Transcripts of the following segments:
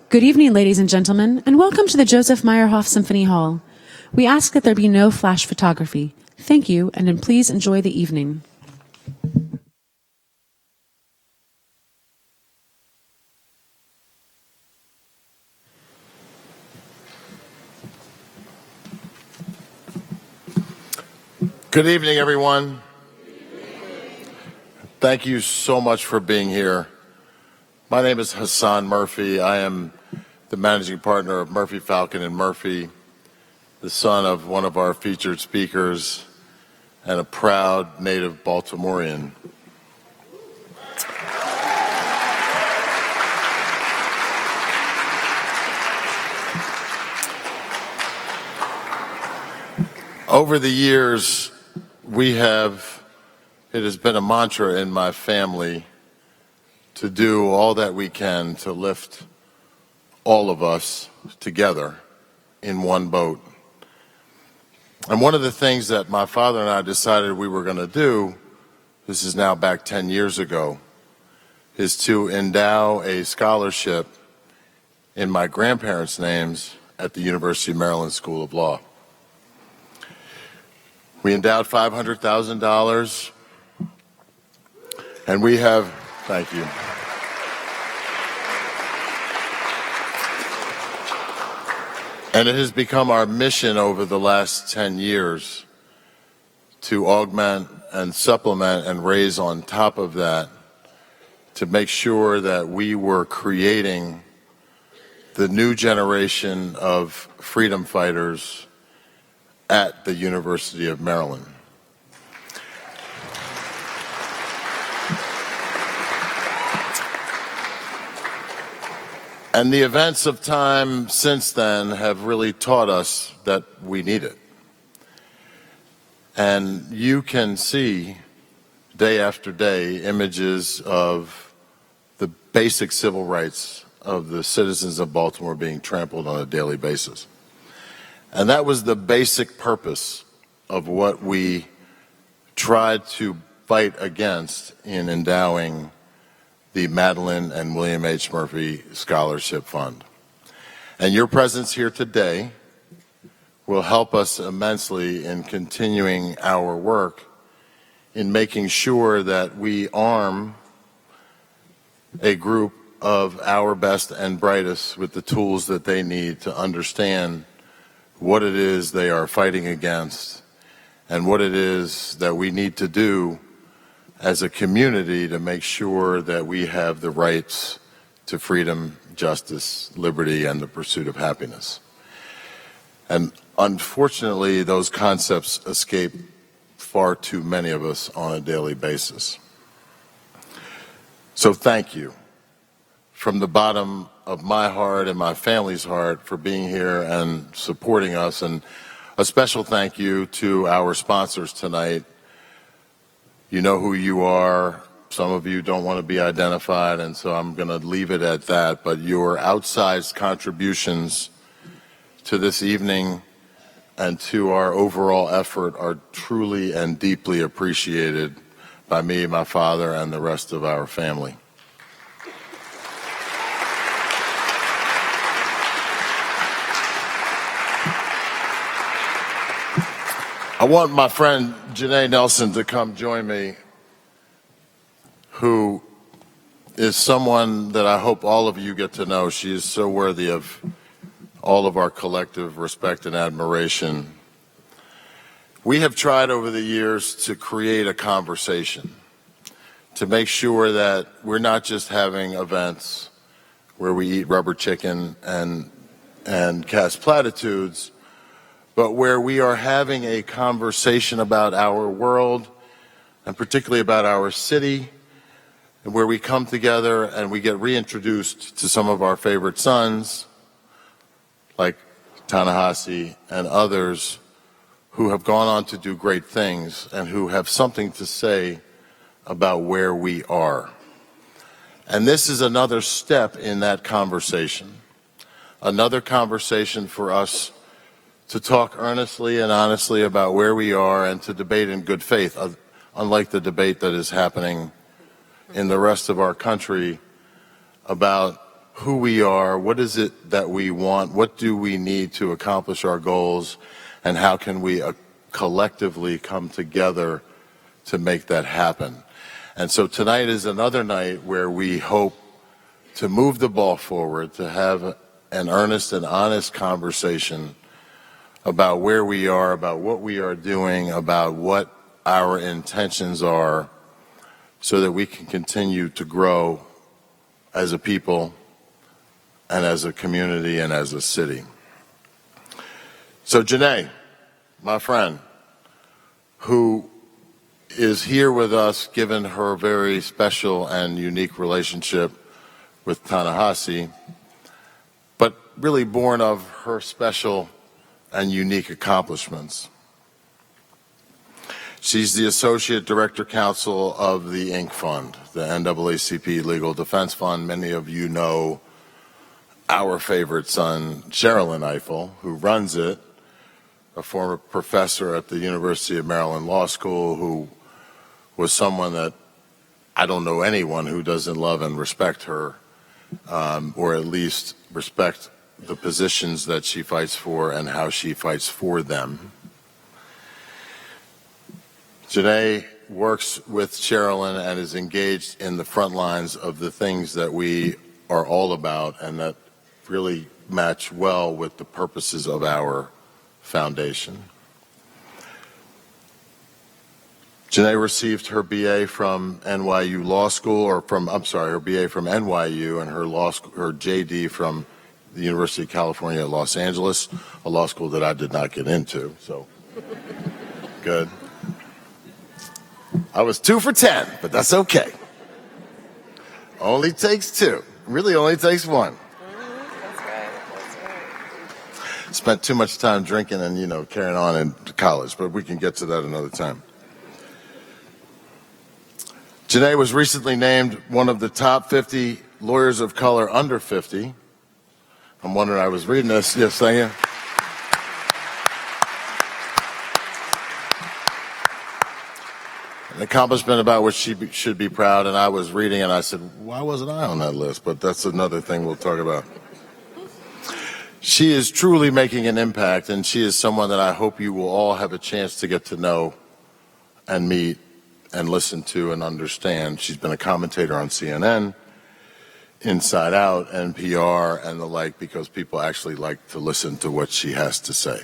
Good evening, ladies and gentlemen, and welcome to the Joseph Meyerhoff Symphony Hall. We ask that there be no flash photography. Thank you, and then please enjoy the evening. Good evening, everyone. Thank you so much for being here. My name is Hassan Murphy. I am the managing partner of Murphy, Falcon and Murphy, the son of one of our featured speakers, and a proud native Baltimorean. Over the years, it has been a mantra in my family to do all that we can to lift all of us together in one boat. And one of the things that my father and I decided we were going to do, this is now back 10 years ago, is to endow a scholarship in my grandparents' names at the University of Maryland School of Law. We endowed $500,000, and we have, thank you. And it has become our mission over the last 10 years to augment and supplement and raise on top of that to make sure that we were creating the new generation of freedom fighters at the University of Maryland. And the events of time since then have really taught us that we need it. And you can see day after day images of the basic civil rights of the citizens of Baltimore being trampled on a daily basis. And that was the basic purpose of what we tried to fight against in endowing the Madeline and William H. Murphy Scholarship Fund. And your presence here today will help us immensely in continuing our work in making sure that we arm a group of our best and brightest with the tools that they need to understand what it is they are fighting against and what it is that we need to do as a community to make sure that we have the rights to freedom, justice, liberty, and the pursuit of happiness. And unfortunately, those concepts escape far too many of us on a daily basis. So thank you from the bottom of my heart and my family's heart for being here and supporting us. And a special thank you to our sponsors tonight. You know who you are. Some of you don't want to be identified, and so I'm going to leave it at that. But your outsized contributions to this evening and to our overall effort are truly and deeply appreciated by me, my father, and the rest of our family. I want my friend Janae Nelson to come join me, who is someone that I hope all of you get to know. She is so worthy of all of our collective respect and admiration. We have tried over the years to create a conversation, to make sure that we're not just having events where we eat rubber chicken and cast platitudes, but where we are having a conversation about our world, and particularly about our city, and where we come together and we get reintroduced to some of our favorite sons, like Ta-NEHISI and others who have gone on to do great things and who have something to say about where we are. And this is another step in that conversation, another conversation for us to talk earnestly and honestly about where we are and to debate in good faith, unlike the debate that is happening in the rest of our country about who we are, what is it that we want, what do we need to accomplish our goals, and how can we collectively come together to make that happen. And so tonight is another night where we hope to move the ball forward, to have an earnest and honest conversation about where we are, about what we are doing, about what our intentions are, so that we can continue to grow as a people and as a community and as a city. So Janae, my friend, who is here with us given her very special and unique relationship with Ta-NEHISI, but really born of her special and unique accomplishments. She's the Associate Director Counsel of the Inc. Fund, the NAACP Legal Defense Fund. Many of you know our favorite son, Sherilyn Eiffel, who runs it, a former professor at the University of Maryland Law School, who was someone that I don't know anyone who doesn't love and respect her, or at least respect the positions that she fights for and how she fights for them. Janae works with Sherilyn and is engaged in the front lines of the things that we are all about and that really match well with the purposes of our foundation. Janae received her BA from NYU Law School, or her BA from NYU and her JD from the University of California at Los Angeles, a law school that I did not get into, so good. I was 2 for 10, but that's okay. Only takes 2. Really only takes 1. That's right. Spent too much time drinking and, carrying on in college, but we can get to that another time. Janae was recently named one of the top 50 lawyers of color under 50. I'm wondering, I was reading this, yes, thank you. An accomplishment about which she should be proud, and I was reading and I said, why wasn't I on that list? But that's another thing we'll talk about. She is truly making an impact, and she is someone that I hope you will all have a chance to get to know and meet and listen to and understand. She's been a commentator on CNN, Inside Out, NPR, and the like, because people actually like to listen to what she has to say.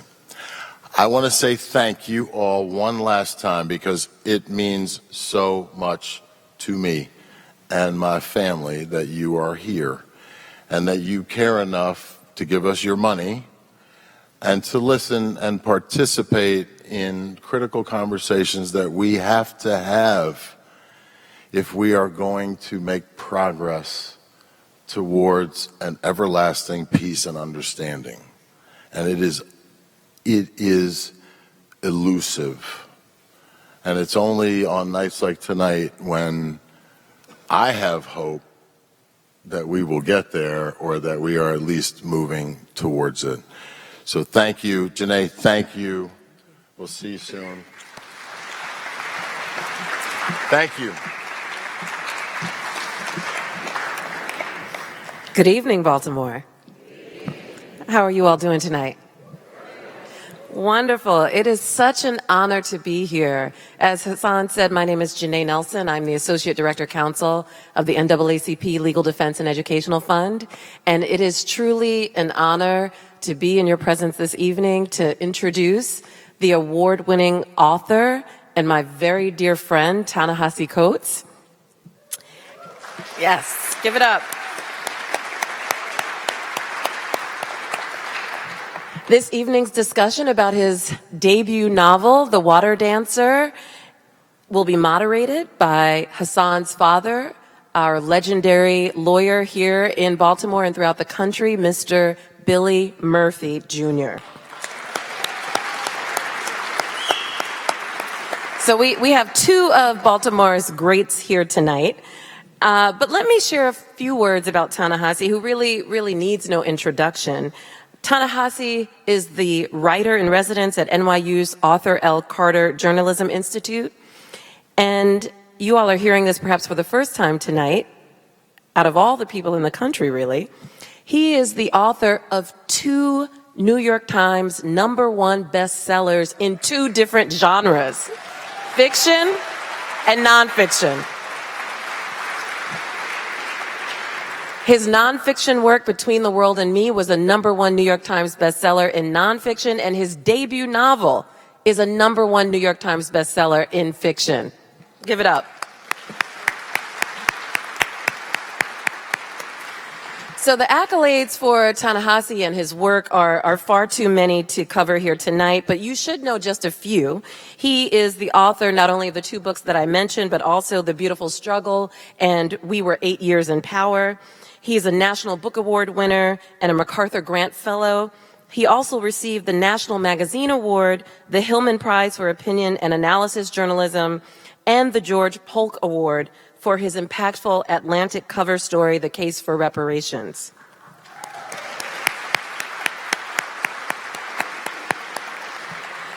I want to say thank you all one last time because it means so much to me and my family that you are here and that you care enough to give us your money and to listen and participate in critical conversations that we have to have if we are going to make progress towards an everlasting peace and understanding. And it is elusive. And it's only on nights like tonight when I have hope that we will get there, or that we are at least moving towards it. So thank you, Janae, thank you. We'll see you soon. Thank you. Good evening, Baltimore. How are you all doing tonight? Wonderful. It is such an honor to be here. As Hassan said, my name is Janae Nelson. I'm the Associate Director Counsel of the NAACP Legal Defense and Educational Fund. And it is truly an honor to be in your presence this evening to introduce the award-winning author and my very dear friend, Ta-NEHISI Koat. Yes, give it up. This evening's discussion about his debut novel, The Water Dancer, will be moderated by Hassan's father, our legendary lawyer here in Baltimore and throughout the country, Mr. Billy Murphy, Jr. So we have two of Baltimore's greats here tonight. But let me share a few words about Ta-NEHISI, who really needs no introduction. Ta-NEHISI is the writer in residence at NYU's Arthur L. Carter Journalism Institute. And you all are hearing this perhaps for the first time tonight, out of all the people in the country, really. He is the author of 2 New York Times #1 bestsellers in 2 different genres, fiction and nonfiction. His nonfiction work, Between the World and Me, was a #1 New York Times bestseller in nonfiction, and his debut novel is a #1 New York Times bestseller in fiction. Give it up. So the accolades for Ta-NEHISI and his work are far too many to cover here tonight, but you should know just a few. He is the author not only of the 2 books that I mentioned, but also The Beautiful Struggle and We Were 8 Years in Power. He is a National Book Award winner and a MacArthur Grant Fellow. He also received the National Magazine Award, the Hillman Prize for Opinion and Analysis Journalism, and the George Polk Award for his impactful Atlantic cover story, The Case for Reparations.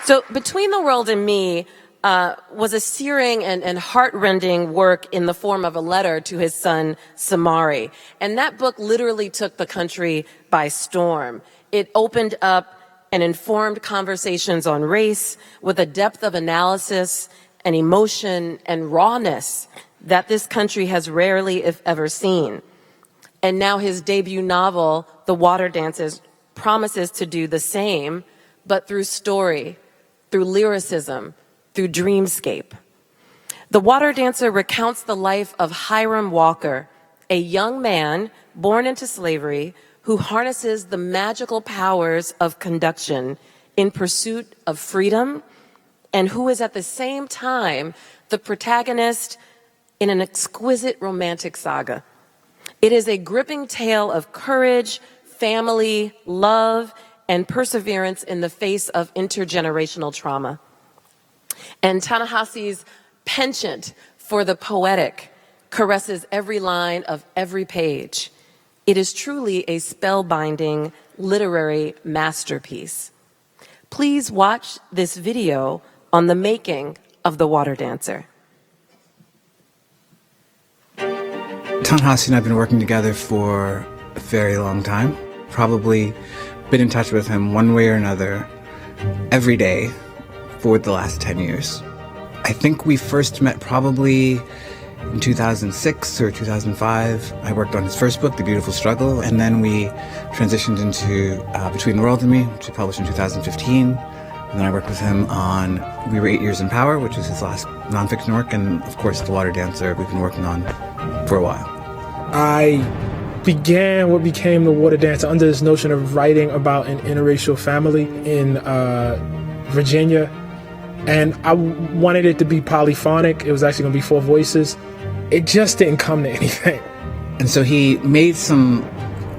So Between the World and Me was a searing and heart-rending work in the form of a letter to his son, Samari. And that book literally took the country by storm. It opened up and informed conversations on race with a depth of analysis and emotion and rawness that this country has rarely, if ever, seen. And now his debut novel, The Water Dances, promises to do the same, but through story, through lyricism, through dreamscape. The Water Dancer recounts the life of Hiram Walker, a young man born into slavery who harnesses the magical powers of conduction in pursuit of freedom, and who is at the same time the protagonist in an exquisite romantic saga. It is a gripping tale of courage, family, love, and perseverance in the face of intergenerational trauma. And Ta-NEHISI's penchant for the poetic caresses every line of every page. It is truly a spellbinding literary masterpiece. Please watch this video on the making of The Water Dancer. Ta-NEHISI and I have been working together for a very long time. Probably been in touch with him one way or another every day for the last 10 years. I think we first met probably in 2006 or 2005. I worked on his first book, The Beautiful Struggle, and then we transitioned into Between the World and Me, which we published in 2015. And then I worked with him on We Were 8 Years in Power, which was his last nonfiction work, and of course The Water Dancer we've been working on for a while. I began what became The Water Dancer under this notion of writing about an interracial family in Virginia. And I wanted it to be polyphonic. It was actually going to be 4 voices. It just didn't come to anything. And so he made some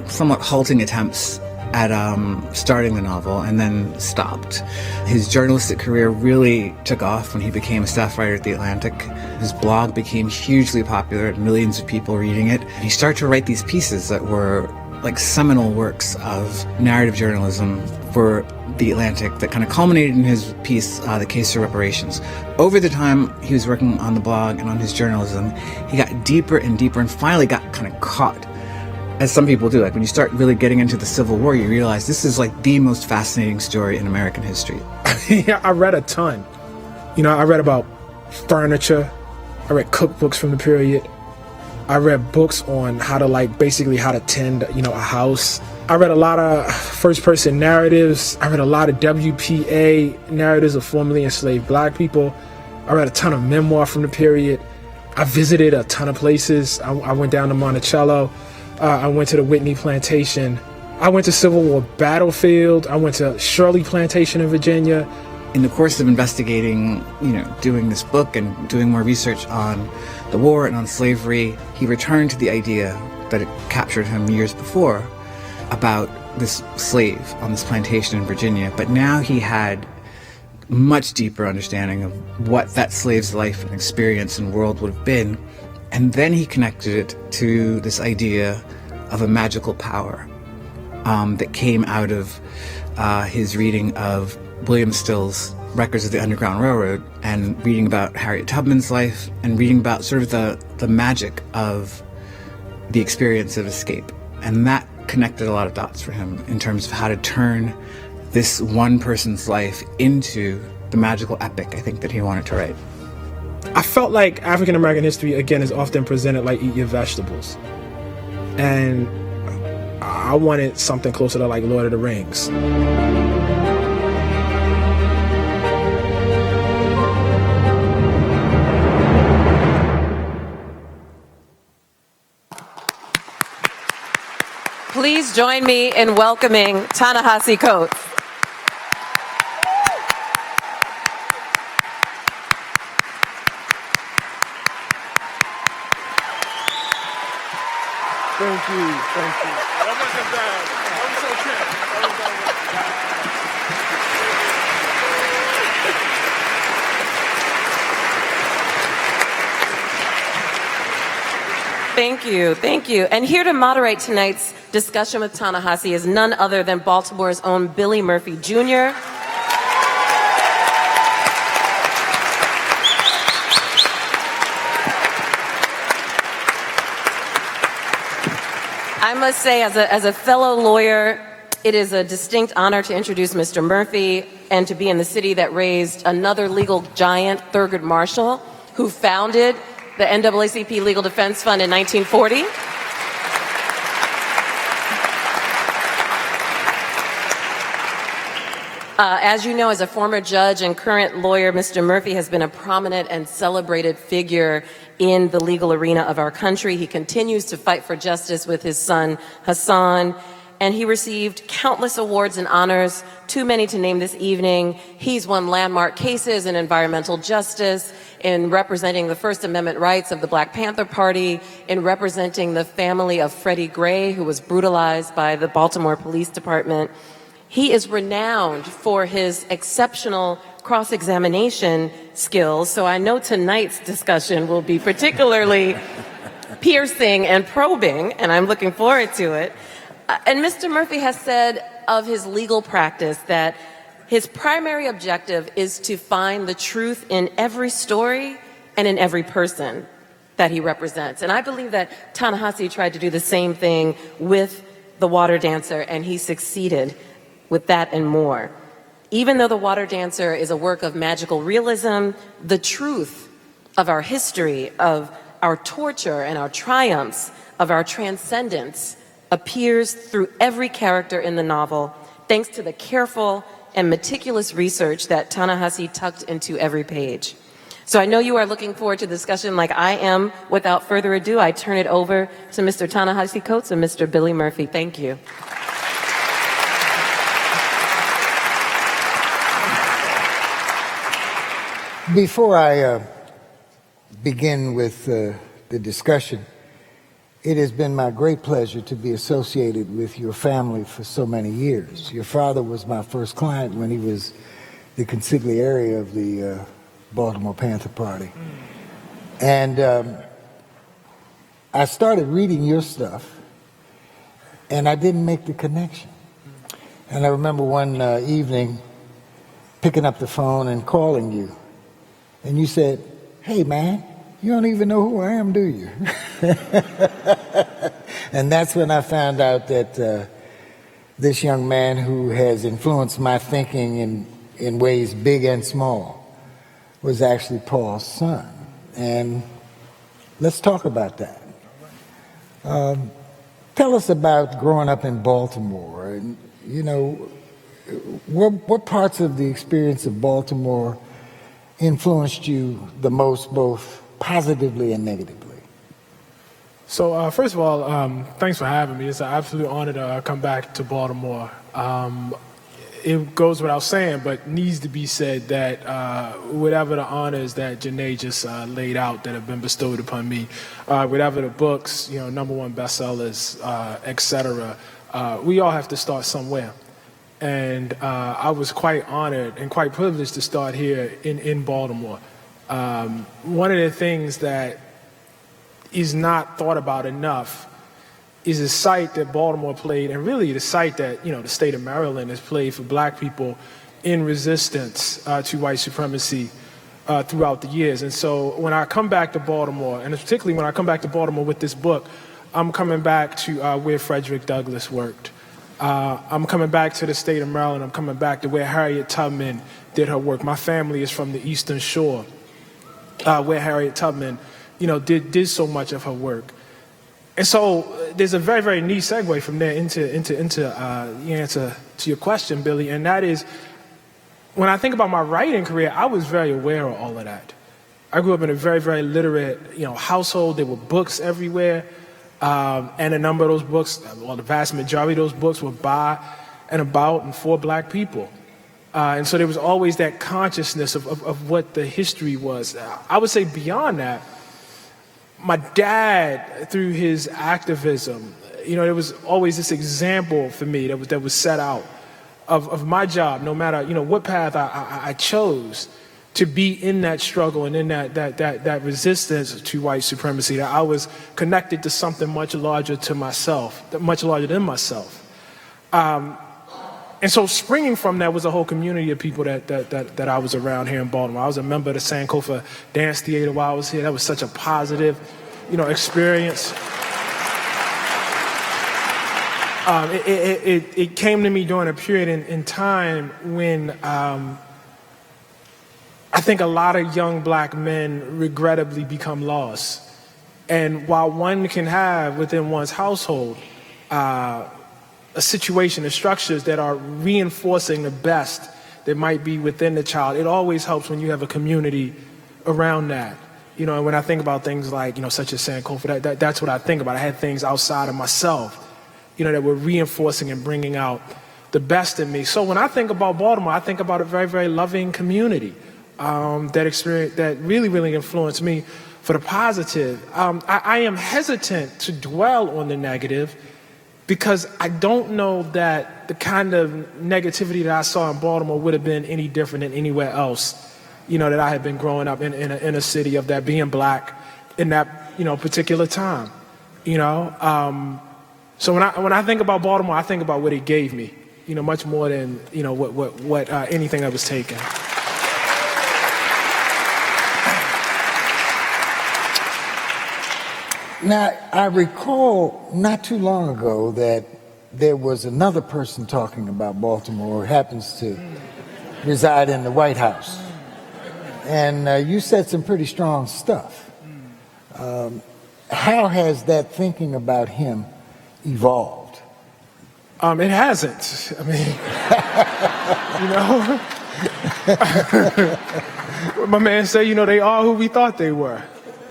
somewhat halting attempts at starting the novel and then stopped. His journalistic career really took off when he became a staff writer at The Atlantic. His blog became hugely popular, millions of people reading it. He started to write these pieces that were like seminal works of narrative journalism for The Atlantic that kind of culminated in his piece, The Case for Reparations. Over the time he was working on the blog and on his journalism, he got deeper and deeper and finally got kind of caught. As some people do, like when you start really getting into the Civil War, you realize this is like the most fascinating story in American history. Yeah, I read a ton. You know, I read about furniture. I read cookbooks from the period. I read books on how to basically how to tend, a house. I read a lot of first-person narratives. I read a lot of WPA narratives of formerly enslaved Black people. I read a ton of memoir from the period. I visited a ton of places. I went down to Monticello. I went to the Whitney Plantation. I went to Civil War battlefield. I went to Shirley Plantation in Virginia. In the course of investigating, doing this book and doing more research on the war and on slavery, he returned to the idea that had captured him years before about this slave on this plantation in Virginia. But now he had much deeper understanding of what that slave's life and experience and world would have been. And then he connected it to this idea of a magical power that came out of his reading of William Still's records of the Underground Railroad and reading about Harriet Tubman's life and reading about sort of the magic of the experience of escape. And that connected a lot of dots for him in terms of how to turn this one person's life into the magical epic, I think, that he wanted to write. I felt like African American history, again, is often presented like eat your vegetables. And I wanted something closer to like Lord of the Rings. Please join me in welcoming Ta-NEHISI Koat. Thank you, thank you. Thank you, thank you. And here to moderate tonight's discussion with Ta-NEHISI is none other than Baltimore's own Billy Murphy Jr. I must say, as a fellow lawyer, it is a distinct honor to introduce Mr. Murphy and to be in the city that raised another legal giant, Thurgood Marshall, who founded the NAACP Legal Defense Fund in 1940. As you know, as a former judge and current lawyer, Mr. Murphy has been a prominent and celebrated figure in the legal arena of our country. He continues to fight for justice with his son, Hassan, and he received countless awards and honors, too many to name this evening. He's won landmark cases in environmental justice, in representing the First Amendment rights of the Black Panther Party, in representing the family of Freddie Gray, who was brutalized by the Baltimore Police Department. He is renowned for his exceptional cross-examination skills, so I know tonight's discussion will be particularly piercing and probing, and I'm looking forward to it. And Mr. Murphy has said of his legal practice that his primary objective is to find the truth in every story and in every person that he represents. And I believe that Ta-NEHISI tried to do the same thing with The Water Dancer, and he succeeded with that and more. Even though The Water Dancer is a work of magical realism, the truth of our history, of our torture and our triumphs, of our transcendence, appears through every character in the novel, thanks to the careful and meticulous research that Ta-NEHISI tucked into every page. So I know you are looking forward to the discussion like I am. Without further ado, I turn it over to Mr. Ta-NEHISI Koat and Mr. Billy Murphy. Thank you. Before I begin with the discussion, it has been my great pleasure to be associated with your family for so many years. Your father was my first client when he was the consigliere of the Baltimore Panther Party. And I started reading your stuff, and I didn't make the connection. And I remember one evening picking up the phone and calling you. And you said, "Hey, man, you don't even know who I am, do you?" And that's when I found out that this young man who has influenced my thinking in ways big and small was actually Paul's son. And let's talk about that. Tell us about growing up in Baltimore. And, you know, what parts of the experience of Baltimore influenced you the most, both positively and negatively? So first of all, thanks for having me. It's an absolute honor to come back to Baltimore. It goes without saying, but needs to be said that whatever the honors that Janae just laid out that have been bestowed upon me, whatever the books, you know, #1 bestsellers, etc., we all have to start somewhere. And I was quite honored and quite privileged to start here in Baltimore. One of the things that is not thought about enough is a site that Baltimore played, and really the site that, you know, the state of Maryland has played for Black people in resistance to white supremacy throughout the years. And so when I come back to Baltimore, and particularly when I come back to Baltimore with this book, I'm coming back to where Frederick Douglass worked. I'm coming back to the state of Maryland. I'm coming back to where Harriet Tubman did her work. My family is from the Eastern Shore, where Harriet Tubman, did so much of her work. And so there's a very, very neat segue from there into the answer to your question, Billy, and that is, when I think about my writing career, I was very aware of all of that. I grew up in a very, very literate, household. There were books everywhere, and a number of those books, well, the vast majority of those books were by and about and for black people. And so there was always that consciousness of what the history was. I would say beyond that, my dad, through his activism, there was always this example for me that was set out of my job, no matter, what path I chose, to be in that struggle and in that resistance to white supremacy, that I was connected to something much larger to myself, much larger than myself. And so springing from that was a whole community of people that I was around here in Baltimore. I was a member of the Sankofa Dance Theater while I was here. That was such a positive, experience. It came to me during a period in time when I think a lot of young black men regrettably become lost. And while one can have within one's household a situation and structures that are reinforcing the best that might be within the child, it always helps when you have a community around that. And when I think about things like, such as Sankofa, that's what I think about. I had things outside of myself, that were reinforcing and bringing out the best in me. So when I think about Baltimore, I think about a very, very loving community that really, really influenced me for the positive. I am hesitant to dwell on the negative because I don't know that the kind of negativity that I saw in Baltimore would have been any different than anywhere else, that I had been growing up in a city of that, being black in that, particular time, So when I think about Baltimore, I think about what it gave me, much more than, what anything that was taken. Now, I recall not too long ago that there was another person talking about Baltimore who happens to reside in the White House. And you said some pretty strong stuff. How has that thinking about him evolved? It hasn't. I mean, my man said, they are who we thought they were.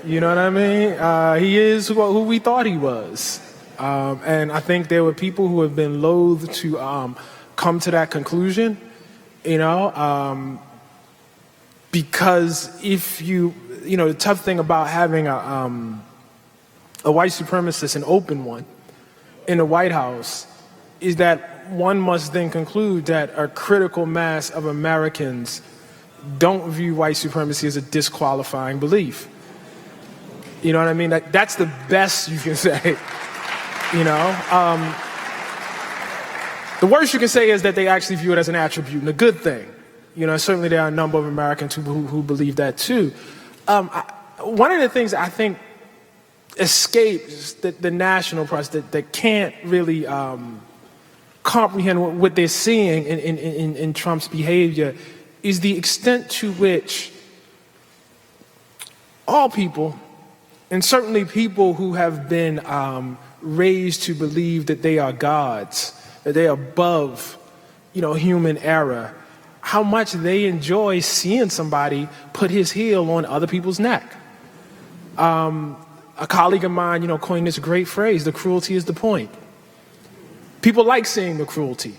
You know what I mean? He is who we thought he was. And I think there were people who have been loath to come to that conclusion, because if the tough thing about having a white supremacist, an open one, in the White House is that one must then conclude that a critical mass of Americans don't view white supremacy as a disqualifying belief. You know what I mean? That's the best you can say, The worst you can say is that they actually view it as an attribute and a good thing. Certainly there are a number of Americans who believe that too. One of the things I think escapes the national press that can't really comprehend what they're seeing in Trump's behavior is the extent to which all people, and certainly people who have been raised to believe that they are gods, that they are above, human error, how much they enjoy seeing somebody put his heel on other people's neck. A colleague of mine, coined this great phrase, the cruelty is the point. People like seeing the cruelty.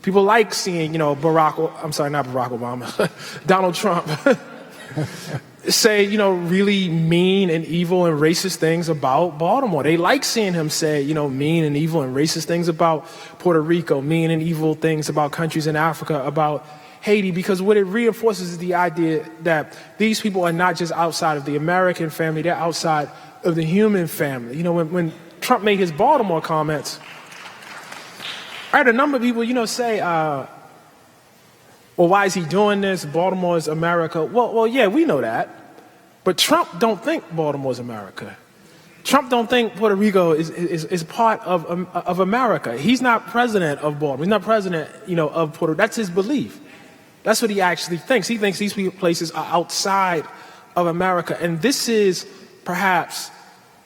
People like seeing, not Barack Obama, Donald Trump say, really mean and evil and racist things about Baltimore. They like seeing him say, mean and evil and racist things about Puerto Rico, mean and evil things about countries in Africa, about Haiti, because what it reinforces is the idea that these people are not just outside of the American family, they're outside of the human family. When Trump made his Baltimore comments, I heard a number of people, say, Or why is he doing this? Baltimore is America. Well, yeah, we know that. But Trump don't think Baltimore is America. Trump don't think Puerto Rico is part of America. He's not president of Baltimore. He's not president, of Puerto Rico. That's his belief. That's what he actually thinks. He thinks these places are outside of America. And this is perhaps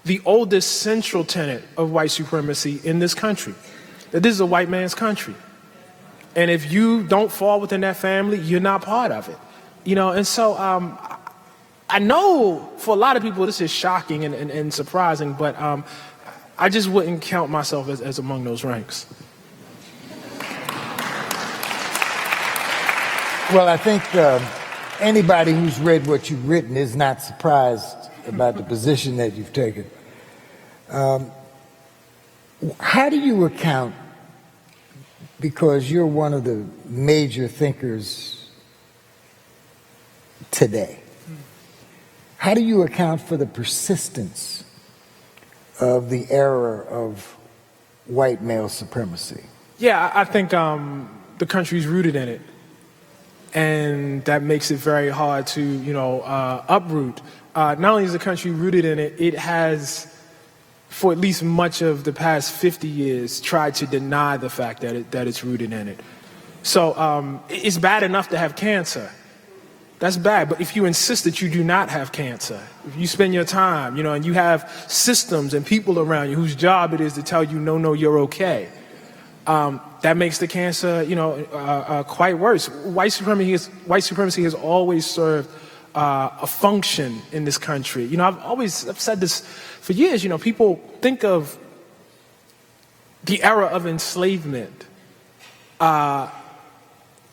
the oldest central tenet of white supremacy in this country. That this is a white man's country. And if you don't fall within that family, you're not part of it. And so I know for a lot of people this is shocking and surprising, but I just wouldn't count myself as among those ranks. Well, I think anybody who's read what you've written is not surprised about the position that you've taken. How do you account, because you're one of the major thinkers today, how do you account for the persistence of the era of white male supremacy? Yeah, I think the country's rooted in it. And that makes it very hard to, uproot. Not only is the country rooted in it, it has, for at least much of the past 50 years, tried to deny the fact that it's rooted in it. So it's bad enough to have cancer. That's bad. But if you insist that you do not have cancer, if you spend your time, and you have systems and people around you whose job it is to tell you, no, you're okay, that makes the cancer, quite worse. White supremacy has always served a function in this country. I've said this for years. People think of the era of enslavement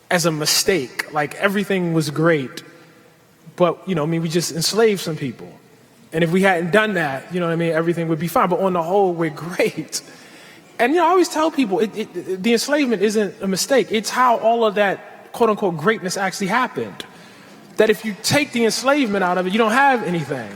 as a mistake, like everything was great, but we just enslaved some people, and if we hadn't done that, everything would be fine. But on the whole, we're great. And I always tell people the enslavement isn't a mistake. It's how all of that quote unquote greatness actually happened. That if you take the enslavement out of it, you don't have anything.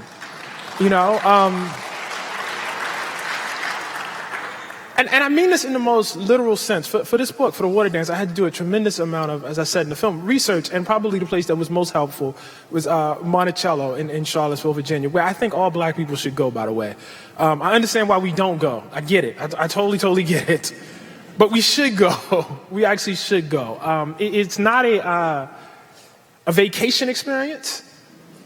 And I mean this in the most literal sense. For this book, for The Water Dance, I had to do a tremendous amount of, as I said in the film, research, and probably the place that was most helpful was Monticello in Charlottesville, Virginia, where I think all black people should go, by the way. I understand why we don't go. I get it. I totally get it. But we should go. We actually should go. It's not a vacation experience.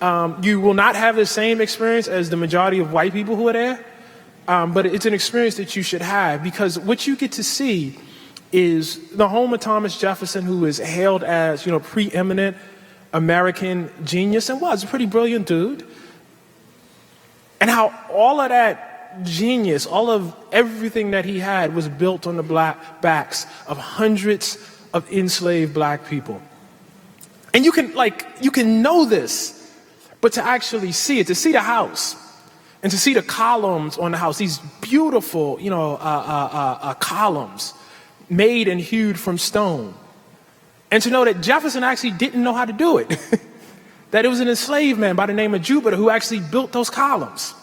You will not have the same experience as the majority of white people who are there. But it's an experience that you should have, because what you get to see is the home of Thomas Jefferson, who is hailed as, preeminent American genius, and was a pretty brilliant dude. And how all of that genius, all of everything that he had, was built on the backs of hundreds of enslaved black people. And you can know this, but to actually see it, to see the house, and to see the columns on the house, these beautiful, columns made and hewed from stone. And to know that Jefferson actually didn't know how to do it. That it was an enslaved man by the name of Jupiter who actually built those columns.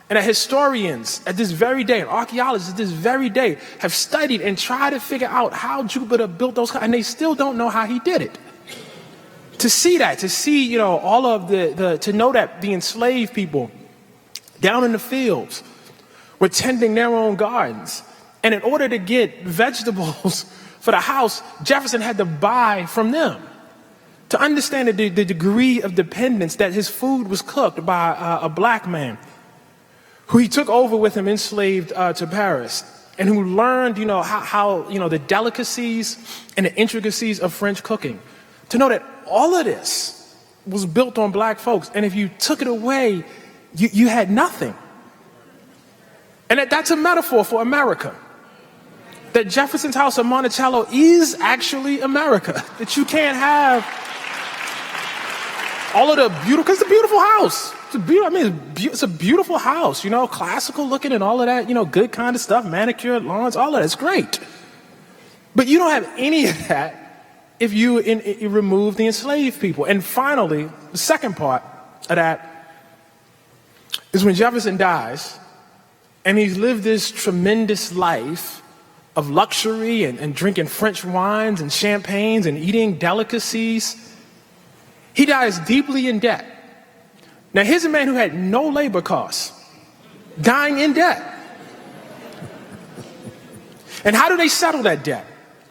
And that historians at this very day, and archaeologists at this very day, have studied and tried to figure out how Jupiter built those columns, and they still don't know how he did it. To see that, to see, all of to know that the enslaved people down in the fields were tending their own gardens. And in order to get vegetables for the house, Jefferson had to buy from them. To understand the degree of dependence that his food was cooked by a black man who he took over with him enslaved to Paris, and who learned, how the delicacies and the intricacies of French cooking. To know that all of this was built on black folks, and if you took it away, you had nothing. And that's a metaphor for America. That Jefferson's house of Monticello is actually America. That you can't have all of the beautiful, because it's a beautiful house. It's a beautiful house, classical looking and all of that, good kind of stuff, manicured lawns, all of that's great. But you don't have any of that if you remove the enslaved people. And finally, the second part of that is when Jefferson dies, and he's lived this tremendous life of luxury and drinking French wines and champagnes and eating delicacies. He dies deeply in debt. Now, here's a man who had no labor costs, dying in debt. And how do they settle that debt?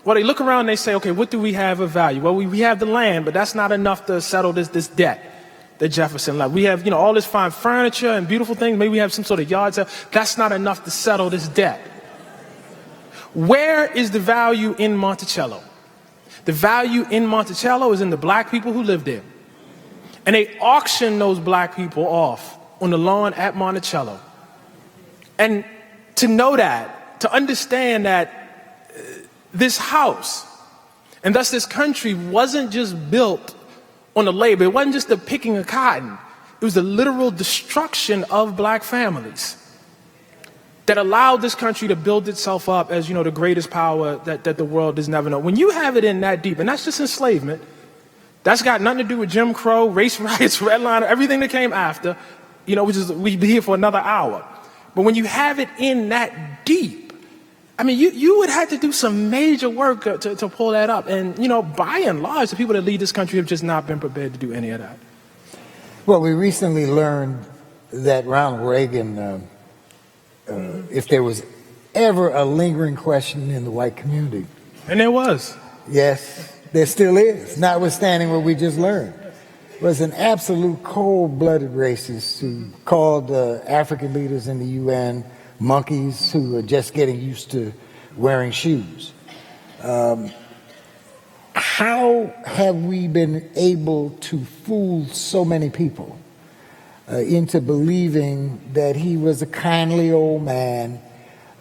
Well, they look around and they say, okay, what do we have of value? Well, we have the land, but that's not enough to settle this debt that Jefferson left. We have, all this fine furniture and beautiful things. Maybe we have some sort of yard sale. That's not enough to settle this debt. Where is the value in Monticello? The value in Monticello is in the black people who live there. And they auction those black people off on the lawn at Monticello. And to know that, to understand that this house, and thus this country, wasn't just built on the labor. It wasn't just the picking of cotton. It was the literal destruction of black families that allowed this country to build itself up as, the greatest power that the world has never known. When you have it in that deep, and that's just enslavement, that's got nothing to do with Jim Crow, race riots, redlining, everything that came after, we'd be here for another hour. But when you have it in that deep, I mean, you would have to do some major work to pull that up. And, by and large, the people that lead this country have just not been prepared to do any of that. Well, we recently learned that Ronald Reagan, if there was ever a lingering question in the white community. And there was. Yes, there still is, notwithstanding what we just learned. Was an absolute cold-blooded racist who called African leaders in the UN monkeys who are just getting used to wearing shoes. How have we been able to fool so many people into believing that he was a kindly old man,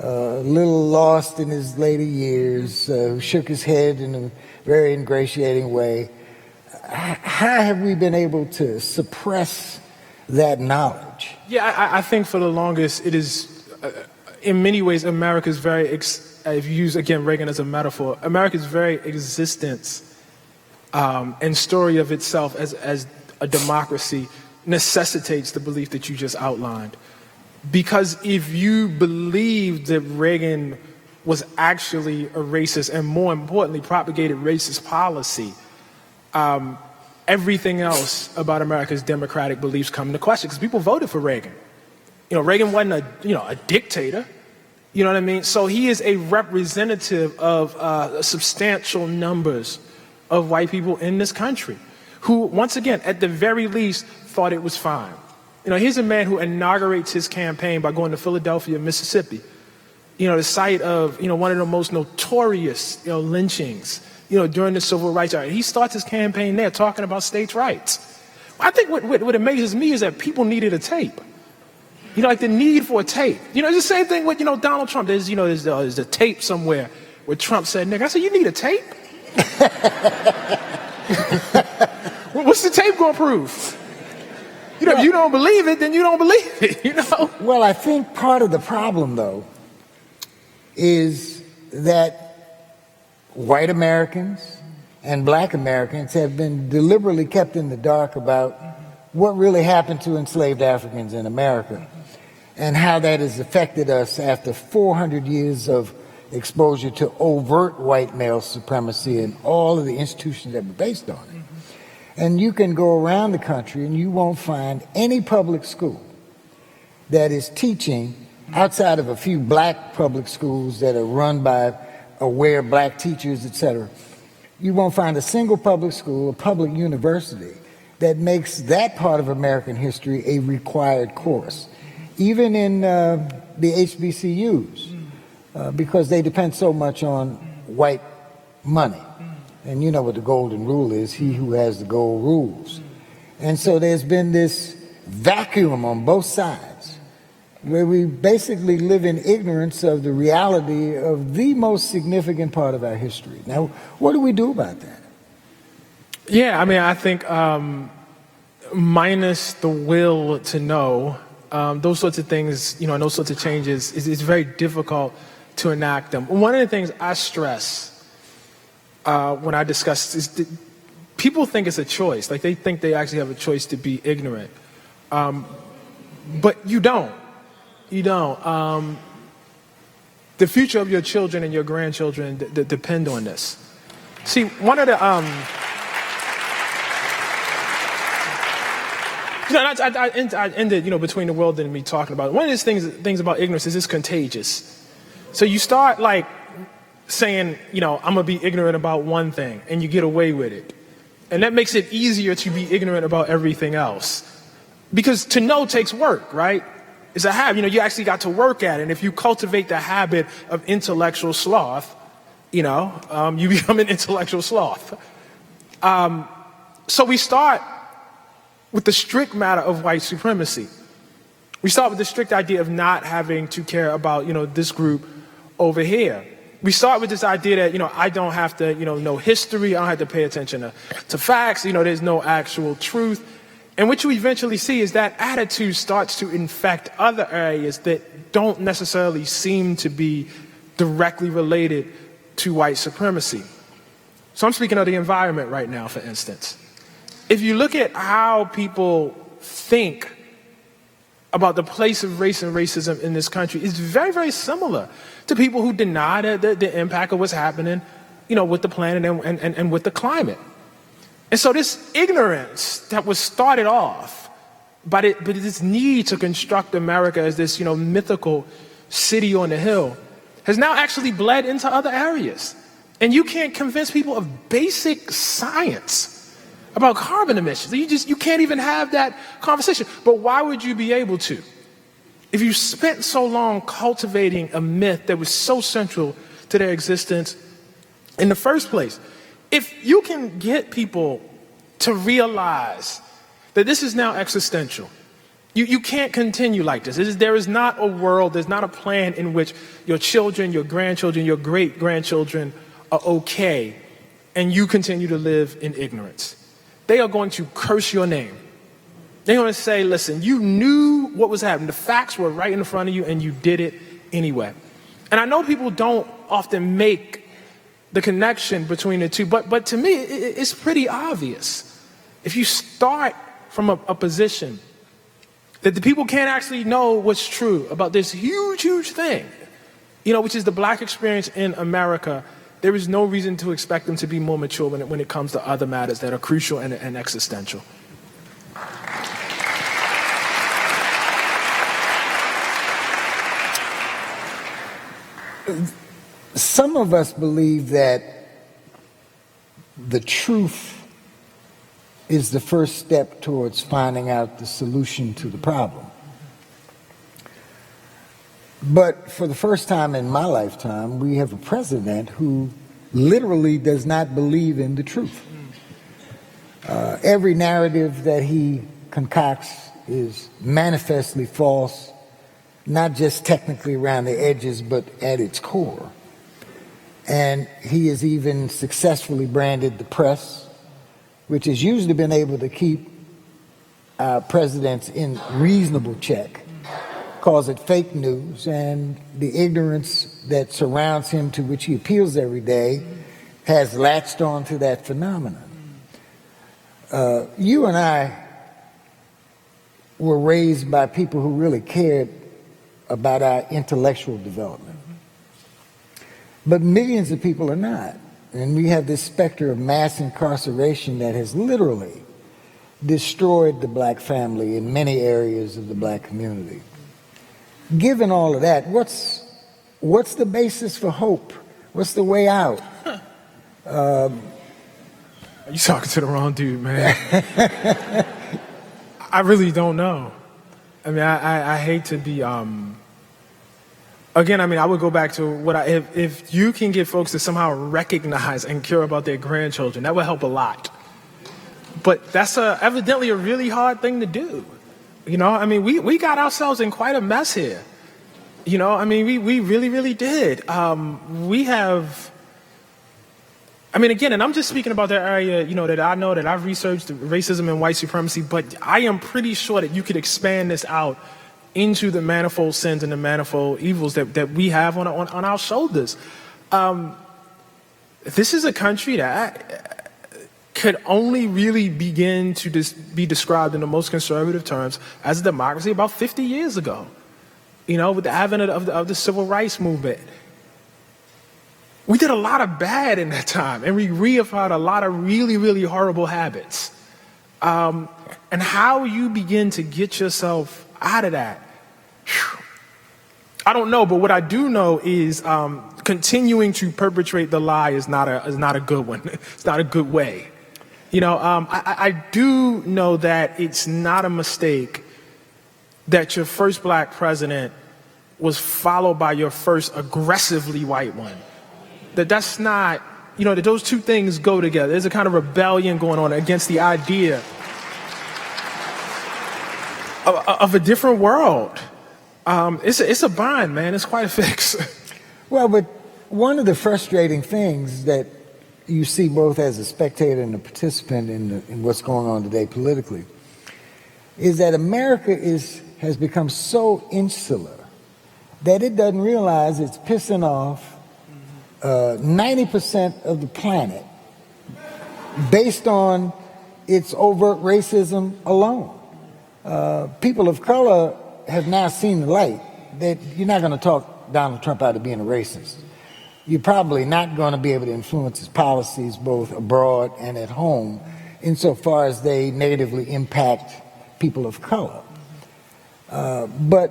a little lost in his later years, who shook his head in a very ingratiating way? How have we been able to suppress that knowledge? Yeah, I think for the longest it is, in many ways, America's very, if you use, again, Reagan as a metaphor, America's very existence and story of itself as a democracy necessitates the belief that you just outlined. Because if you believe that Reagan was actually a racist and, more importantly, propagated racist policy, everything else about America's democratic beliefs come into question because people voted for Reagan. Reagan wasn't a dictator. You know what I mean? So he is a representative of substantial numbers of white people in this country who, once again, at the very least, thought it was fine. Here's a man who inaugurates his campaign by going to Philadelphia, Mississippi, the site of, one of the most notorious, lynchings, during the Civil Rights era. He starts his campaign there talking about states' rights. I think what amazes me is that people needed a tape. Like the need for a tape. It's the same thing with, Donald Trump. There's a tape somewhere where Trump said, nigga. I said, you need a tape? What's the tape going to prove? If you don't believe it, then you don't believe it, Well, I think part of the problem, though, is that white Americans and black Americans have been deliberately kept in the dark about what really happened to enslaved Africans in America and how that has affected us after 400 years of exposure to overt white male supremacy and all of the institutions that were based on it. And you can go around the country and you won't find any public school that is teaching, outside of a few black public schools that are run by aware black teachers, etc. You won't find a single public school, a public university, that makes that part of American history a required course, even in the HBCUs, because they depend so much on white money. And you know what the golden rule is, he who has the gold rules. And so there's been this vacuum on both sides where we basically live in ignorance of the reality of the most significant part of our history. Now, what do we do about that? Yeah, I think minus the will to know, those sorts of things, and those sorts of changes, it's very difficult to enact them. One of the things I stress when I discuss this, people think it's a choice. Like they think they actually have a choice to be ignorant. But you don't. You don't. The future of your children and your grandchildren depend on this. See, one of the, I ended, between the world and me talking about it. One of these things about ignorance is it's contagious. So you start like saying, I'm going to be ignorant about one thing, and you get away with it. And that makes it easier to be ignorant about everything else. Because to know takes work, right? It's a habit. You actually got to work at it. And if you cultivate the habit of intellectual sloth, you become an intellectual sloth. So we start with the strict matter of white supremacy. We start with the strict idea of not having to care about, this group over here. We start with this idea that, I don't have to, know history. I don't have to pay attention to facts. There's no actual truth. And what you eventually see is that attitude starts to infect other areas that don't necessarily seem to be directly related to white supremacy. So I'm speaking of the environment right now, for instance. If you look at how people think about the place of race and racism in this country, it's very, very similar to people who deny the impact of what's happening, with the planet and with the climate. And so this ignorance that was started off by this need to construct America as this, mythical city on the hill has now actually bled into other areas. And you can't convince people of basic science about carbon emissions. You can't even have that conversation. But why would you be able to? If you spent so long cultivating a myth that was so central to their existence in the first place. If you can get people to realize that this is now existential, you can't continue like this. There is not a world, there's not a plan in which your children, your grandchildren, your great-grandchildren are okay, and you continue to live in ignorance. They are going to curse your name. They're going to say, listen, you knew what was happening. The facts were right in front of you, and you did it anyway. And I know people don't often make the connection between the two, but to me, it's pretty obvious. If you start from a position that the people can't actually know what's true about this huge, huge thing, which is the black experience in America, there is no reason to expect them to be more mature when it comes to other matters that are crucial and existential. Some of us believe that the truth is the first step towards finding out the solution to the problem. But for the first time in my lifetime, we have a president who literally does not believe in the truth. Every narrative that he concocts is manifestly false, not just technically around the edges, but at its core. And he has even successfully branded the press, which has usually been able to keep our presidents in reasonable check, calls it fake news, and the ignorance that surrounds him, to which he appeals every day, has latched on to that phenomenon. You and I were raised by people who really cared about our intellectual development. But millions of people are not. And we have this specter of mass incarceration that has literally destroyed the black family in many areas of the black community. Given all of that, what's the basis for hope? What's the way out? You talking to the wrong dude, man. I really don't know. I mean, I hate to be, again, I would go back to if you can get folks to somehow recognize and care about their grandchildren, that would help a lot. But that's evidently a really hard thing to do. We got ourselves in quite a mess here. We really, really did. Again, and I'm just speaking about that area, that I know that I've researched racism and white supremacy, but I am pretty sure that you could expand this out into the manifold sins and the manifold evils that we have on our shoulders. This is a country that could only really begin to be described in the most conservative terms as a democracy about 50 years ago, with the advent of the civil rights movement. we did a lot of bad in that time, and we reified a lot of really, really horrible habits. And how you begin to get yourself out of that, I don't know, but what I do know is continuing to perpetrate the lie is not a good one. It's not a good way. I do know that it's not a mistake that your first black president was followed by your first aggressively white one. That's not, that those two things go together. There's a kind of rebellion going on against the idea of a different world. It's a bind, man. It's quite a fix. Well, but one of the frustrating things that you see both as a spectator and a participant in what's going on today politically is that America has become so insular that it doesn't realize it's pissing off 90% of the planet based on its overt racism alone. People of color have now seen the light that you're not going to talk Donald Trump out of being a racist. You're probably not going to be able to influence his policies both abroad and at home insofar as they negatively impact people of color. But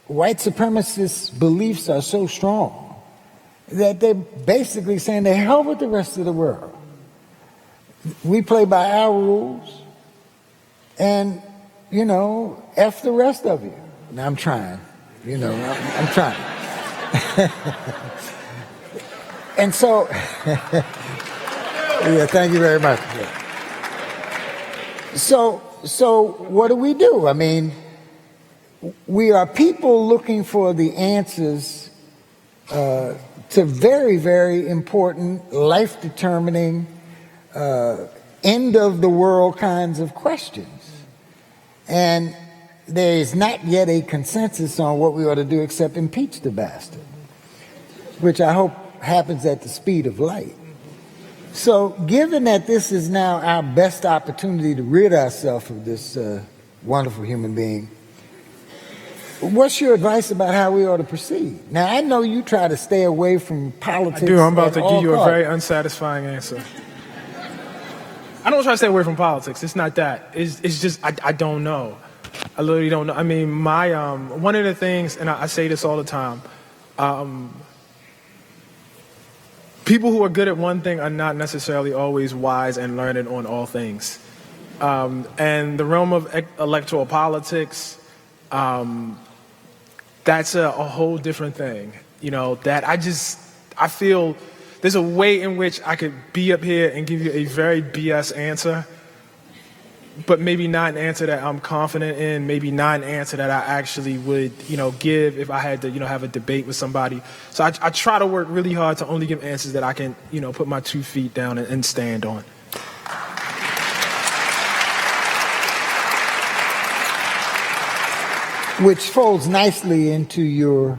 white supremacist beliefs are so strong that they're basically saying to hell with the rest of the world. We play by our rules and, F the rest of you. Now I'm trying, I'm trying. And so, yeah, thank you very much. Yeah. So what do we do? I mean, we are people looking for the answers to very, very important, life-determining, end-of-the-world kinds of questions. And there is not yet a consensus on what we ought to do except impeach the bastard, which I hope happens at the speed of light. So given that this is now our best opportunity to rid ourselves of this wonderful human being, what's your advice about how we ought to proceed? Now, I know you try to stay away from politics. I do. I'm about to give you costs. a very unsatisfying answer. I don't try to stay away from politics. It's not that. It's just I don't know. I literally don't know. I mean, my one of the things, and I say this all the time, people who are good at one thing are not necessarily always wise and learned on all things. And the realm of electoral politics, that's a whole different thing. That I feel there's a way in which I could be up here and give you a very BS answer, but maybe not an answer that I'm confident in, maybe not an answer that I actually would, give if I had to, have a debate with somebody. So I try to work really hard to only give answers that I can, put my 2 feet down and stand on. Which folds nicely into your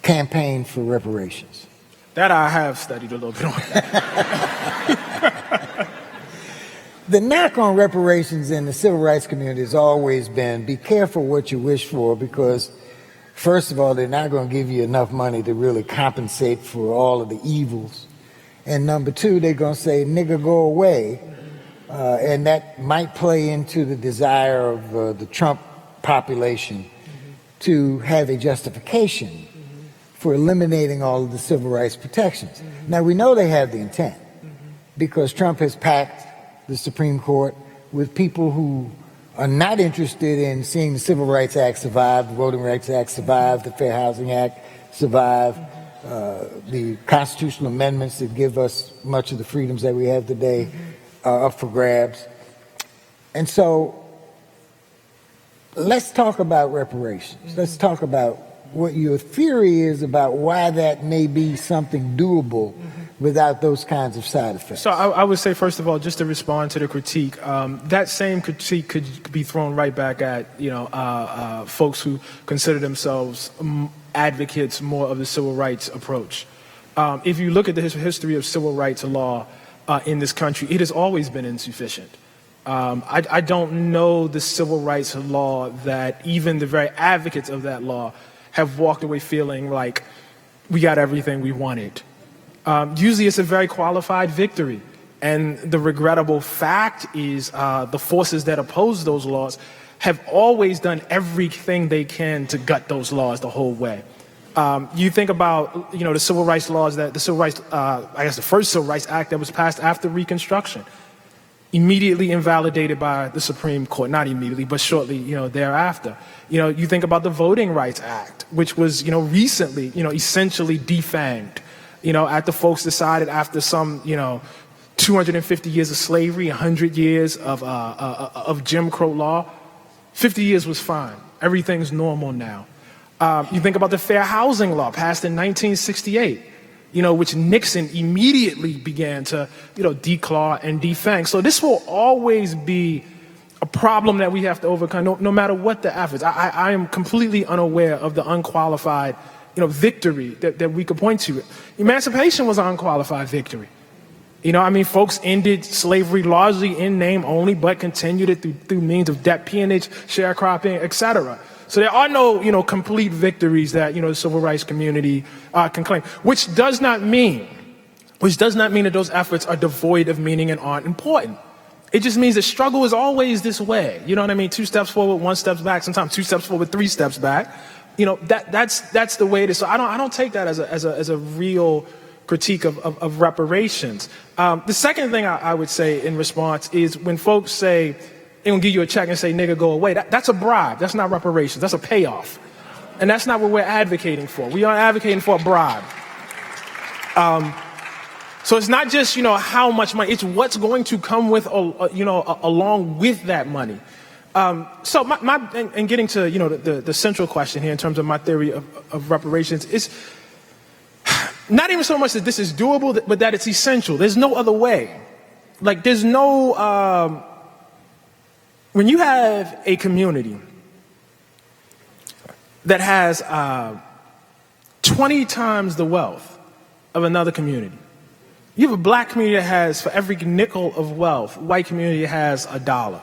campaign for reparations. That I have studied a little bit on. The knock on reparations in the civil rights community has always been, be careful what you wish for, because first of all, they're not going to give you enough money to really compensate for all of the evils. And number two, they're going to say, nigga, go away. And that might play into the desire of the Trump population to have a justification for eliminating all of the civil rights protections. Now, we know they have the intent because Trump has packed the Supreme Court with people who are not interested in seeing the Civil Rights Act survive, the Voting Rights Act survive, the Fair Housing Act survive, the constitutional amendments that give us much of the freedoms that we have today are up for grabs. And so let's talk about reparations. Let's talk about what your theory is about why that may be something doable without those kinds of side effects. So I would say, first of all, just to respond to the critique, that same critique could be thrown right back at, folks who consider themselves advocates more of the civil rights approach. If you look at the history of civil rights law in this country, it has always been insufficient. I don't know the civil rights law that even the very advocates of that law have walked away feeling like we got everything we wanted. Usually it's a very qualified victory. And the regrettable fact is the forces that oppose those laws have always done everything they can to gut those laws the whole way. You think about, the civil rights laws, the first Civil Rights Act that was passed after Reconstruction, immediately invalidated by the Supreme Court. Not immediately, but shortly, thereafter. You think about the Voting Rights Act, which was, recently, essentially defanged, after folks decided after some, 250 years of slavery, 100 years of Jim Crow law, 50 years was fine. Everything's normal now. You think about the Fair Housing Law passed in 1968, which Nixon immediately began to, declaw and defang. So this will always be a problem that we have to overcome, no matter what the efforts. I am completely unaware of the unqualified, victory that we could point to. Emancipation was an unqualified victory. Folks ended slavery largely in name only, but continued it through means of debt peonage, sharecropping, etc. So there are no, complete victories that, the civil rights community can claim, which does not mean that those efforts are devoid of meaning and aren't important. It just means that struggle is always this way. 2 steps forward, 1 step back, sometimes 2 steps forward, 3 steps back. That's the way it is. So I don't take that as a real critique of reparations. The second thing I would say in response is when folks say, they're gonna give you a check and say, nigga, go away. That's a bribe. That's not reparations. That's a payoff. And that's not what we're advocating for. We aren't advocating for a bribe. So it's not just, how much money, it's what's going to come with, along with that money. So and getting to, the central question here in terms of my theory of reparations is not even so much that this is doable, but that it's essential. There's no other way. Like there's no, when you have a community that has 20 times the wealth of another community, you have a black community that has, for every nickel of wealth, white community has $1.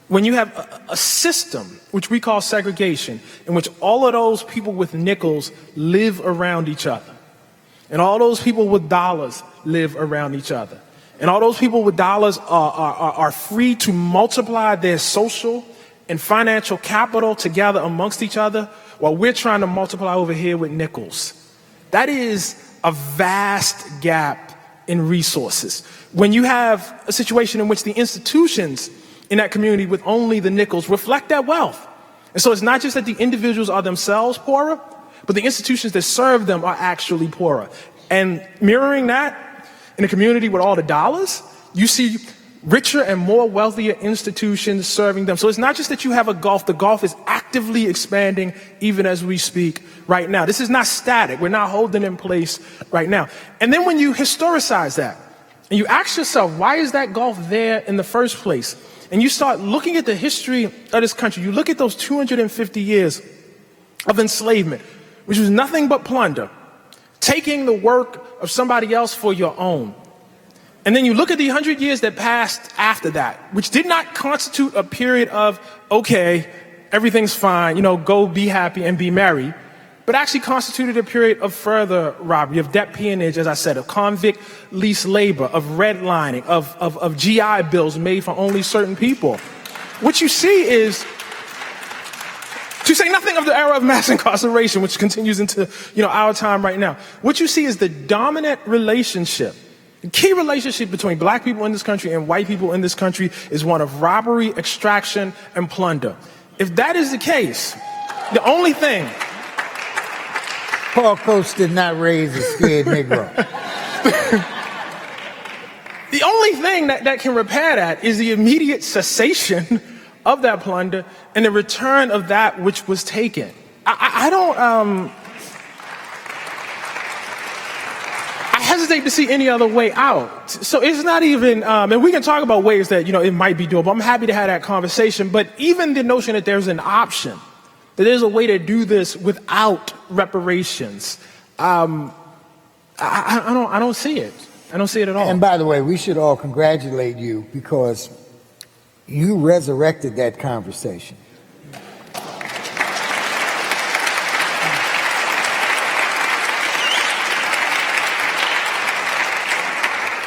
When you have a system, which we call segregation, in which all of those people with nickels live around each other, and all those people with dollars live around each other, and all those people with dollars are free to multiply their social and financial capital together amongst each other, while we're trying to multiply over here with nickels. That is a vast gap in resources. When you have a situation in which the institutions in that community with only the nickels reflect that wealth. And so it's not just that the individuals are themselves poorer, but the institutions that serve them are actually poorer. And mirroring that in a community with all the dollars, you see richer and more wealthier institutions serving them. So it's not just that you have a gulf, the gulf is actively expanding even as we speak right now. This is not static. We're not holding in place right now. And then when you historicize that and you ask yourself, why is that gulf there in the first place? And you start looking at the history of this country, you look at those 250 years of enslavement, which was nothing but plunder, taking the work of somebody else for your own. And then you look at the 100 years that passed after that, which did not constitute a period of, okay, everything's fine, go be happy and be merry, but actually constituted a period of further robbery, of debt peonage, as I said, of convict leased labor, of redlining, of GI bills made for only certain people. What you see is, to say nothing of the era of mass incarceration, which continues into our time right now, what you see is the dominant relationship. The key relationship between black people in this country and white people in this country is one of robbery, extraction, and plunder. If that is the case, the only thing... Paul Coates did not raise a scared Negro. The only thing that can repair that is the immediate cessation of that plunder and the return of that which was taken. I hesitate to see any other way out. So it's not even, and we can talk about ways that, it might be doable. I'm happy to have that conversation, but even the notion that there's an option, that there's a way to do this without reparations, I don't see it. I don't see it at all. And by the way, we should all congratulate you because you resurrected that conversation.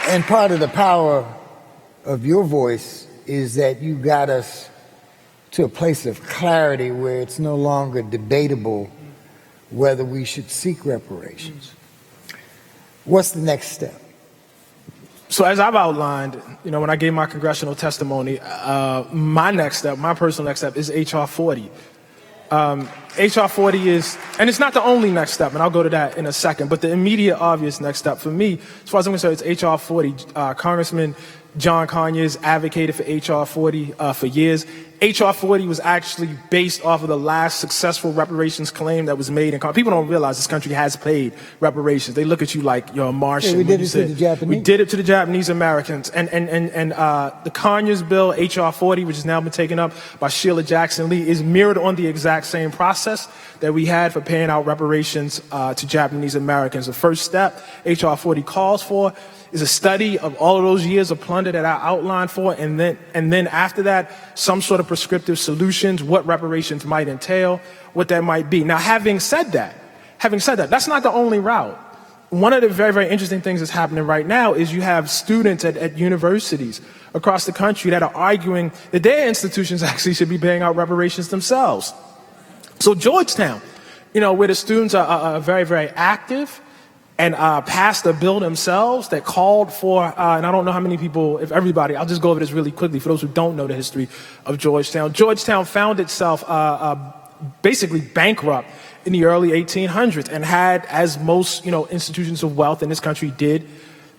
And part of the power of your voice is that you got us to a place of clarity where it's no longer debatable whether we should seek reparations. What's the next step? So as I've outlined, when I gave my congressional testimony, my next step, my personal next step is H.R. 40. H.R. 40 is, and it's not the only next step, and I'll go to that in a second, but the immediate obvious next step for me, as far as I'm concerned, it's H.R. 40. Congressman John Conyers advocated for H.R. 40 for years. H.R. 40 was actually based off of the last successful reparations claim that was made in Congress. People don't realize this country has paid reparations. They look at you like you're a Martian. Yeah, we did it to the Japanese. We did it to the Japanese Americans. And the Conyers bill, H.R. 40, which has now been taken up by Sheila Jackson Lee, is mirrored on the exact same process that we had for paying out reparations to Japanese Americans. The first step H.R. 40 calls for is a study of all of those years of plunder that I outlined for, and then after that, some sort of prescriptive solutions, what reparations might entail, what that might be. Now, having said that, that's not the only route. One of the very, very interesting things that's happening right now is you have students at universities across the country that are arguing that their institutions actually should be paying out reparations themselves. So Georgetown, where the students are very, very active, and passed a bill themselves that called for, and I don't know how many people, if everybody, I'll just go over this really quickly for those who don't know the history of Georgetown. Georgetown found itself basically bankrupt in the early 1800s and had, as most institutions of wealth in this country did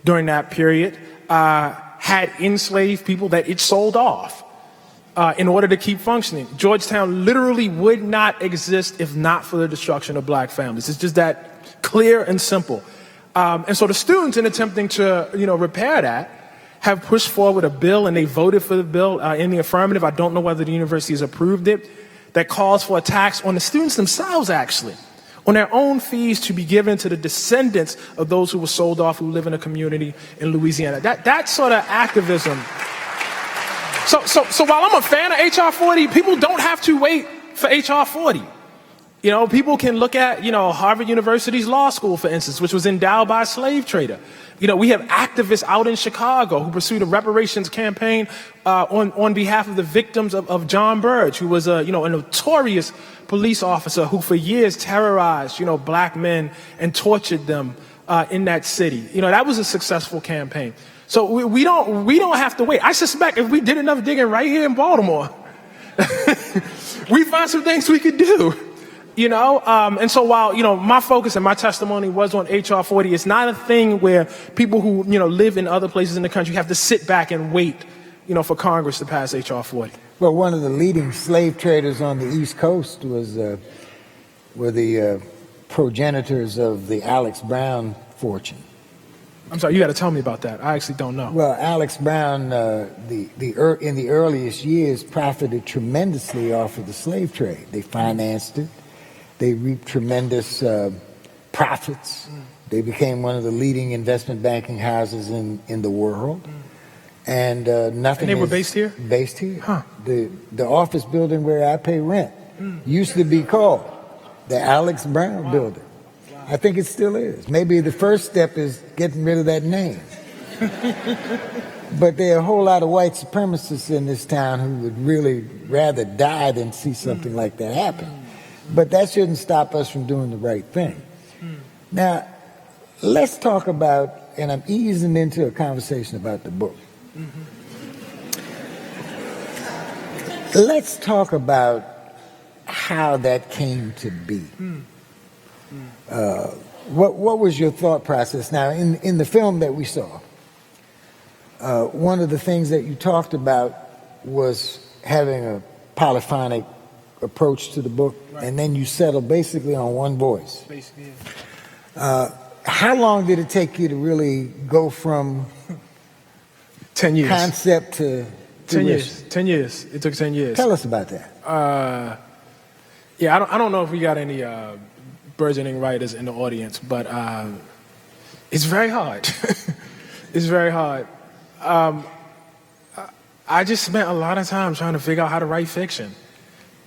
during that period, had enslaved people that it sold off in order to keep functioning. Georgetown literally would not exist if not for the destruction of black families. It's just that clear and simple. And so the students, in attempting to, repair that, have pushed forward a bill, and they voted for the bill in the affirmative. I don't know whether the university has approved it, that calls for a tax on the students themselves, actually, on their own fees to be given to the descendants of those who were sold off, who live in a community in Louisiana. That sort of activism. So while I'm a fan of H.R. 40, people don't have to wait for H.R. 40. People can look at, Harvard University's law school, for instance, which was endowed by a slave trader. We have activists out in Chicago who pursued a reparations campaign on behalf of the victims of John Burge, who was a notorious police officer who for years terrorized, black men and tortured them in that city. That was a successful campaign. So we don't have to wait. I suspect if we did enough digging right here in Baltimore, we find some things we could do. And so while, my focus and my testimony was on H.R. 40, it's not a thing where people who, live in other places in the country have to sit back and wait, for Congress to pass H.R. 40. Well, one of the leading slave traders on the East Coast were the progenitors of the Alex Brown fortune. I'm sorry, you got to tell me about that. I actually don't know. Well, Alex Brown, in the earliest years, profited tremendously off of the slave trade. They financed it. They reaped tremendous profits. They became one of the leading investment banking houses in the world. And nothing. And they were based here? Based here. Huh. The office building where I pay rent used to be called the Alex Brown Building. Wow. I think it still is. Maybe the first step is getting rid of that name. But there are a whole lot of white supremacists in this town who would really rather die than see something like that happen. But that shouldn't stop us from doing the right thing. Now, let's talk about, and I'm easing into a conversation about the book. Let's talk about how that came to be. What was your thought process? Now, in the film that we saw, one of the things that you talked about was having a polyphonic approach to the book, right. And then you settled basically on one voice. Basically, yeah. How long did it take you to really go from 10 years concept to 10 years? 10 years. It took 10 years. Tell us about that. Yeah, I don't know if we got any burgeoning writers in the audience, but it's very hard. It's very hard. I just spent a lot of time trying to figure out how to write fiction.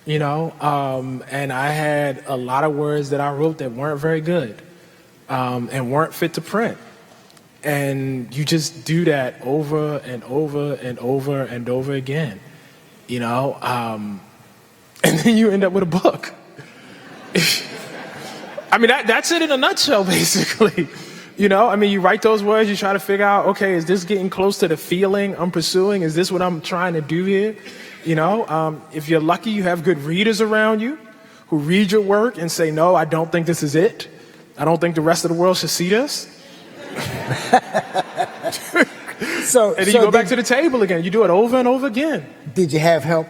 And I had a lot of words that I wrote that weren't very good, and weren't fit to print. And you just do that over and over and over and over again, you know? And then you end up with a book. I mean, that's it in a nutshell, basically. You know, I mean, you write those words, you try to figure out, okay, is this getting close to the feeling I'm pursuing? Is this what I'm trying to do here? You know, if you're lucky, you have good readers around you who read your work and say, no, I don't think this is it. I don't think the rest of the world should see this. So, and then you go back to the table again. You do it over and over again. Did you have help?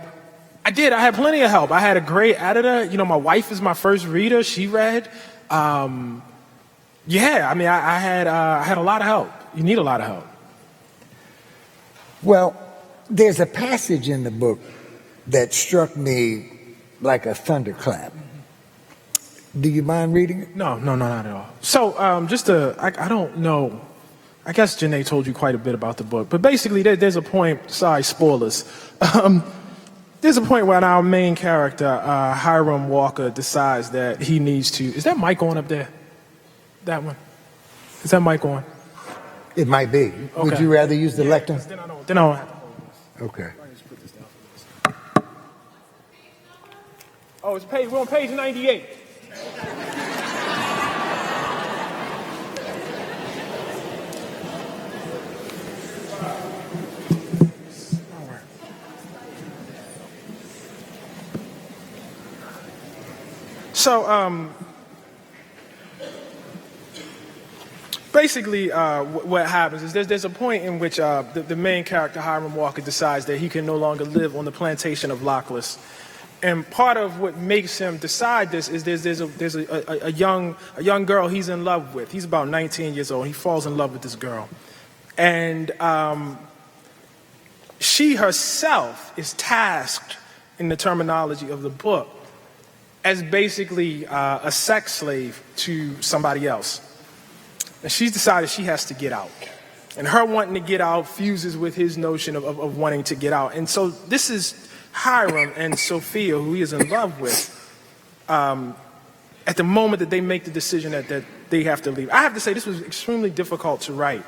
I did. I had plenty of help. I had a great editor. You know, my wife is my first reader. She read. Yeah, I mean, I had a lot of help. You need a lot of help. Well, there's a passage in the book that struck me like a thunderclap. Do you mind reading it? No, not at all. So, I don't know. I guess Janae told you quite a bit about the book, but basically there's a point, sorry, spoilers. There's a point where our main character, Hiram Walker, decides that he needs to, is that mic on up there? That one? Is that mic on? It might be. Okay. Would you rather use the lectern? Then I don't have to hold this. Okay. Oh, we're on page 98. So, basically, what happens is there's a point in which the main character, Hiram Walker, decides that he can no longer live on the plantation of Lockless. And part of what makes him decide this is there's a young girl he's in love with. He's about 19 years old. He falls in love with this girl. And she herself is tasked, in the terminology of the book, as basically a sex slave to somebody else. And she's decided she has to get out. And her wanting to get out fuses with his notion of wanting to get out. And so this is Hiram and Sophia, who he is in love with, at the moment that they make the decision that they have to leave. I have to say this was extremely difficult to write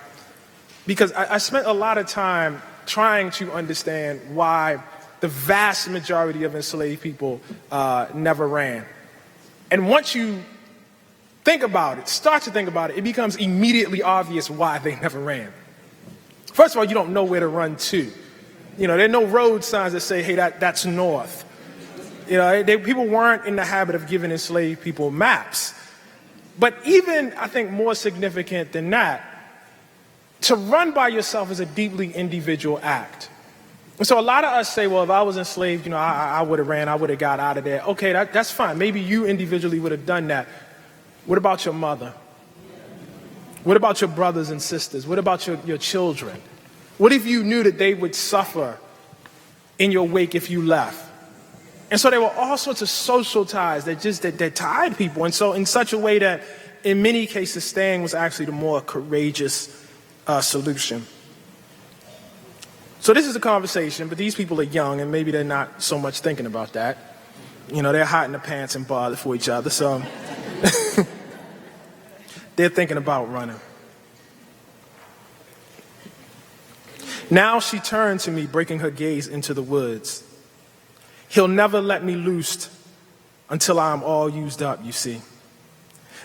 because I spent a lot of time trying to understand why the vast majority of enslaved people never ran. And once you start to think about it, it becomes immediately obvious why they never ran. First of all, you don't know where to run to. You know, there are no road signs that say, hey, that's north. You know, people weren't in the habit of giving enslaved people maps. But even, I think, more significant than that, to run by yourself is a deeply individual act. And so a lot of us say, well, if I was enslaved, you know, I would have ran, I would have got out of there. Okay, that's fine. Maybe you individually would have done that. What about your mother? What about your brothers and sisters? What about your children? What if you knew that they would suffer in your wake if you left? And so there were all sorts of social ties that tied people. And so in such a way that in many cases staying was actually the more courageous solution. So this is a conversation, but these people are young and maybe they're not so much thinking about that. You know, they're hot in the pants and bothered for each other. So they're thinking about running. Now she turned to me, breaking her gaze into the woods. He'll never let me loose until I'm all used up, you see.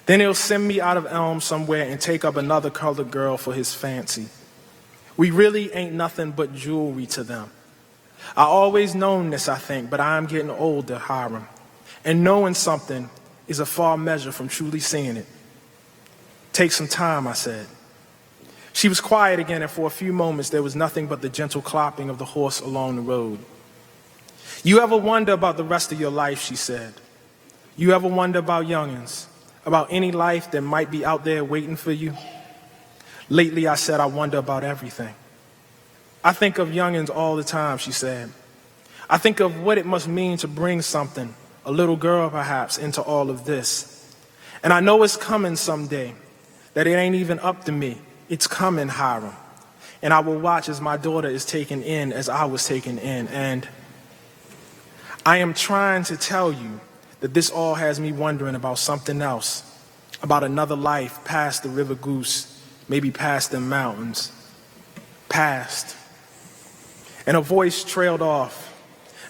Then he'll send me out of Elm somewhere and take up another colored girl for his fancy. We really ain't nothing but jewelry to them. I always known this, I think, but I'm getting older, Hiram. And knowing something is a far measure from truly seeing it. Take some time, I said. She was quiet again, and for a few moments there was nothing but the gentle clopping of the horse along the road. You ever wonder about the rest of your life, she said. You ever wonder about youngins, about any life that might be out there waiting for you? Lately, I said, I wonder about everything. I think of youngins all the time, she said. I think of what it must mean to bring something, a little girl perhaps, into all of this. And I know it's coming someday, that it ain't even up to me. It's coming, Hiram. And I will watch as my daughter is taken in as I was taken in. And I am trying to tell you that this all has me wondering about something else, about another life past the River Goose maybe past them mountains, past. And her voice trailed off,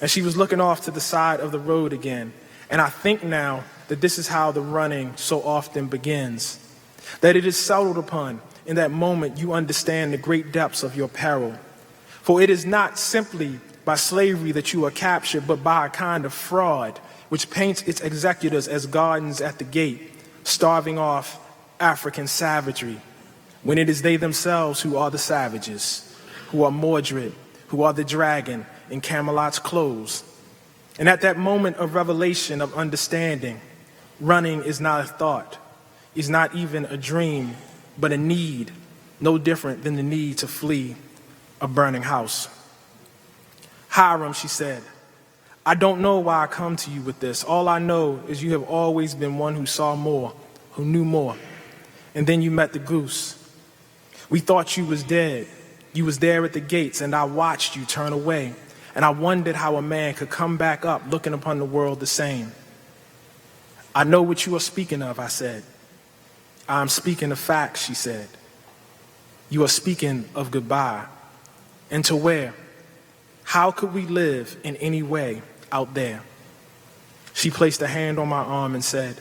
and she was looking off to the side of the road again. And I think now that this is how the running so often begins, that it is settled upon. In that moment, you understand the great depths of your peril. For it is not simply by slavery that you are captured, but by a kind of fraud, which paints its executors as gardens at the gate, starving off African savagery, when it is they themselves who are the savages, who are Mordred, who are the dragon in Camelot's clothes. And at that moment of revelation, of understanding, running is not a thought, is not even a dream, but a need, no different than the need to flee a burning house. Hiram, she said, I don't know why I come to you with this. All I know is you have always been one who saw more, who knew more. And then you met the goose. We thought you was dead. You was there at the gates, and I watched you turn away. And I wondered how a man could come back up looking upon the world the same. I know what you are speaking of, I said. I'm speaking of facts, she said. You are speaking of goodbye. And to where? How could we live in any way out there? She placed a hand on my arm and said,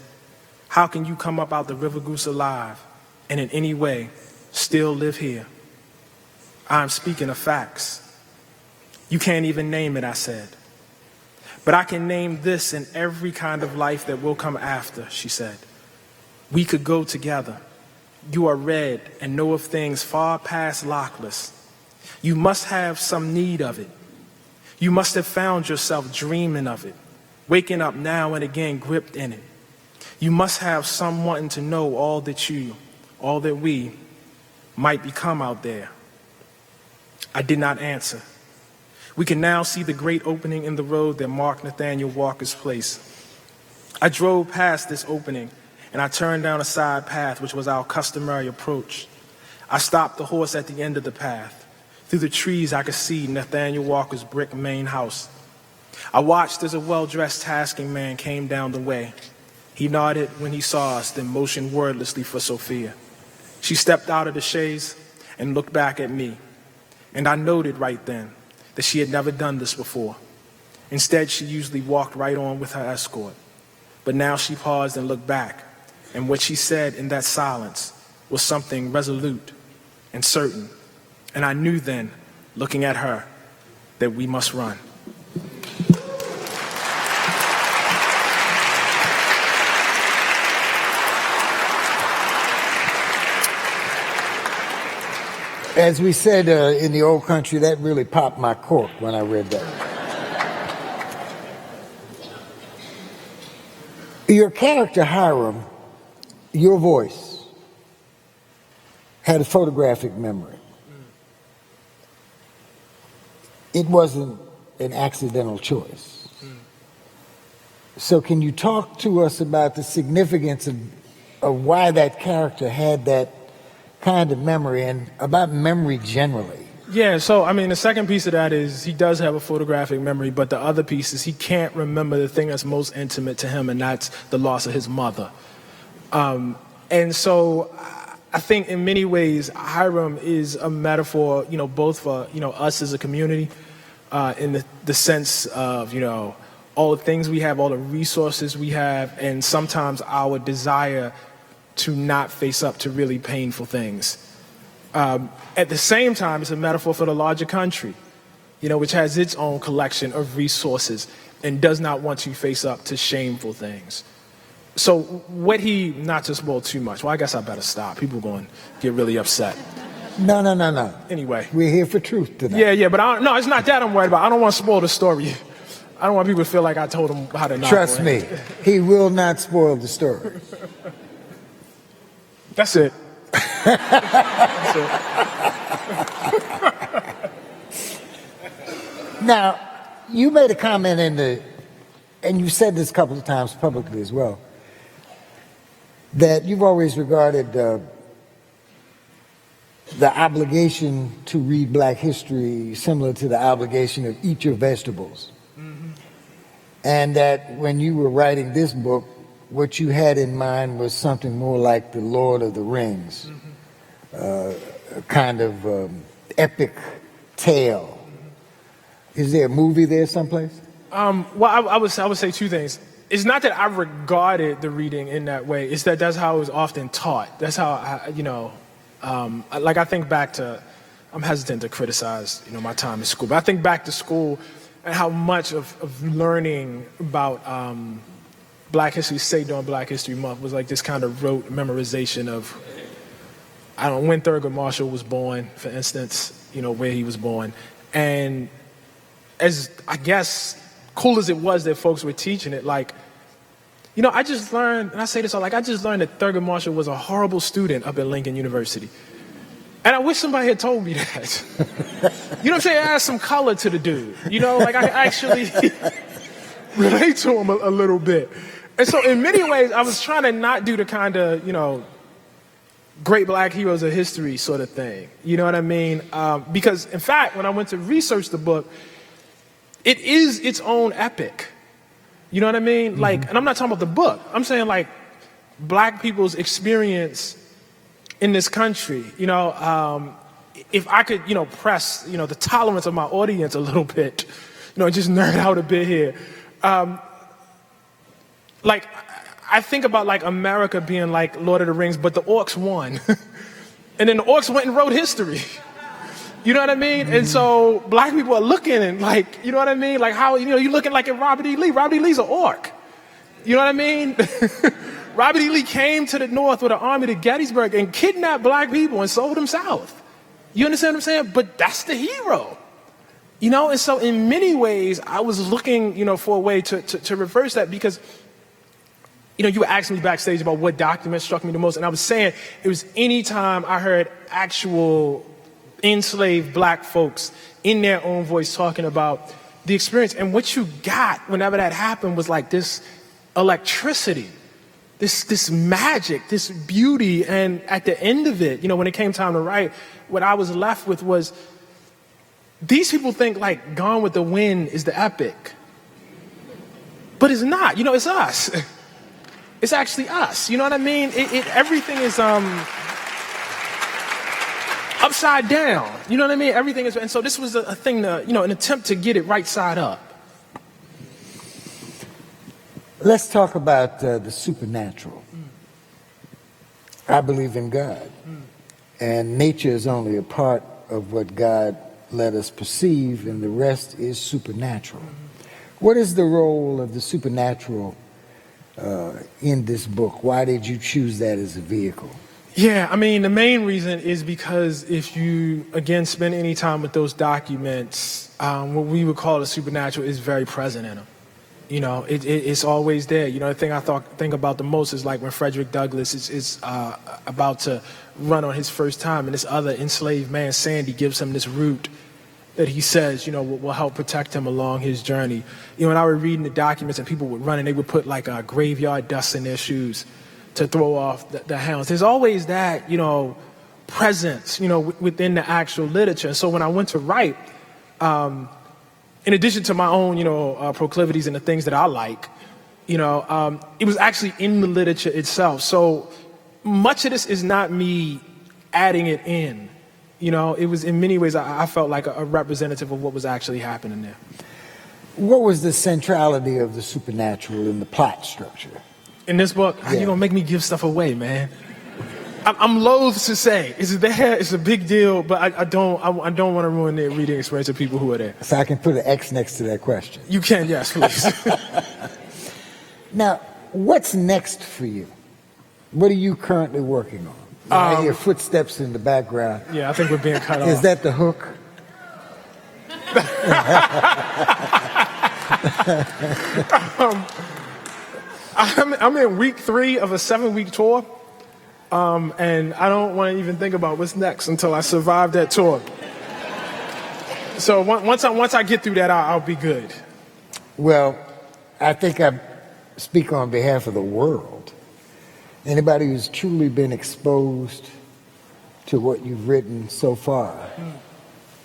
how can you come up out the River Goose alive and in any way still live here? I'm speaking of facts. You can't even name it, I said. But I can name this and every kind of life that will come after, she said. We could go together. You are read and know of things far past lockless. You must have some need of it. You must have found yourself dreaming of it, waking up now and again gripped in it. You must have some wanting to know all that we might become out there. I did not answer. We can now see the great opening in the road that marked Nathaniel Walker's place. I drove past this opening, and I turned down a side path, which was our customary approach. I stopped the horse at the end of the path. Through the trees, I could see Nathaniel Walker's brick main house. I watched as a well-dressed tasking man came down the way. He nodded when he saw us, then motioned wordlessly for Sophia. She stepped out of the chaise and looked back at me. And I noted right then that she had never done this before. Instead, she usually walked right on with her escort. But now she paused and looked back, and what she said in that silence was something resolute and certain. And I knew then, looking at her, that we must run. As we said in the old country, that really popped my cork when I read that. Your character, Hiram, your voice, had a photographic memory. It wasn't an accidental choice. So can you talk to us about the significance of why that character had that kind of memory and about memory generally? Yeah, so I mean, the second piece of that is he does have a photographic memory, but the other piece is he can't remember the thing that's most intimate to him, and that's the loss of his mother. And so I think in many ways, Hiram is a metaphor, both for, us as a community, in the sense of, all the things we have, all the resources we have, and sometimes our desire to not face up to really painful things. At the same time, it's a metaphor for the larger country, which has its own collection of resources and does not want to face up to shameful things. So not to spoil too much, well, I guess I better stop. People are going to get really upset. No. Anyway. We're here for truth tonight. Yeah, but no, it's not that I'm worried about. I don't want to spoil the story. I don't want people to feel like I told them how to not. Trust me, he will not spoil the story. That's it. That's it. Now, you made a comment and you said this a couple of times publicly as well, that you've always regarded the obligation to read Black history similar to the obligation of eat your vegetables. Mm-hmm. And that when you were writing this book, what you had in mind was something more like the Lord of the Rings, mm-hmm. kind of epic tale. Is there a movie there someplace? Well, I would say two things. It's not that I regarded the reading in that way. It's that that's how it was often taught. That's how I think back to. I'm hesitant to criticize, my time in school, but I think back to school and how much of learning about Black History, say during Black History Month, was like this kind of rote memorization of, when Thurgood Marshall was born, for instance, where he was born. And as, I guess, cool as it was that folks were teaching it, I just learned, and I say this all, I just learned that Thurgood Marshall was a horrible student up at Lincoln University. And I wish somebody had told me that. You know what I'm saying? It adds some color to the dude. I actually relate to him a little bit. And so in many ways, I was trying to not do the kind of, great Black heroes of history sort of thing. You know what I mean? Because, in fact, when I went to research the book, it is its own epic. You know what I mean? And I'm not talking about the book. I'm saying, Black people's experience in this country, if I could, press, the tolerance of my audience a little bit, just nerd out a bit here. I think about America being like Lord of the Rings, but the orcs won. And then the orcs went and wrote history. You know what I mean? And so Black people are looking and you know what I mean? How, you're looking at Robert E. Lee. Robert E. Lee's an orc. You know what I mean? Robert E. Lee came to the North with an army to Gettysburg and kidnapped Black people and sold them south. You understand what I'm saying? But that's the hero. And so in many ways, I was looking, for a way to reverse that because, you were asking me backstage about what document struck me the most. And I was saying it was any time I heard actual enslaved Black folks in their own voice talking about the experience. And what you got whenever that happened was this electricity. This magic, this beauty, and at the end of it, when it came time to write, what I was left with was, these people think Gone with the Wind is the epic. But it's not, it's us. It's actually us, you know what I mean? Everything is upside down, you know what I mean? Everything is, and so this was a thing to, an attempt to get it right side up. Let's talk about the supernatural. I believe in God. And nature is only a part of what God let us perceive, and the rest is supernatural. What is the role of the supernatural in this book? Why did you choose that as a vehicle? Yeah, the main reason is because if you, again, spend any time with those documents, what we would call the supernatural is very present in them. It's always there. The thing I think about the most is when Frederick Douglass is about to run on his first time, and this other enslaved man, Sandy, gives him this root that he says, will help protect him along his journey. When I was reading the documents and people would run and they would put graveyard dust in their shoes to throw off the hounds. There's always that, presence, within the actual literature. And so when I went to write, in addition to my own, proclivities and the things that I like, it was actually in the literature itself. So much of this is not me adding it in. It was in many ways, I felt like a representative of what was actually happening there. What was the centrality of the supernatural in the plot structure? In this book, Yeah. You're going to make me give stuff away, man. I'm loath to say it's there. It's a big deal, but I don't want to ruin the reading experience of people who are there. So I can put an X next to that question. You can, yes, please. Now, what's next for you? What are you currently working on? I hear footsteps in the background. Yeah, I think we're being cut off. Is that the hook? I'm in week 3 of a 7-week tour. And I don't want to even think about what's next until I survive that tour. So once I get through that, I'll be good. Well, I think I speak on behalf of the world. Anybody who's truly been exposed to what you've written so far,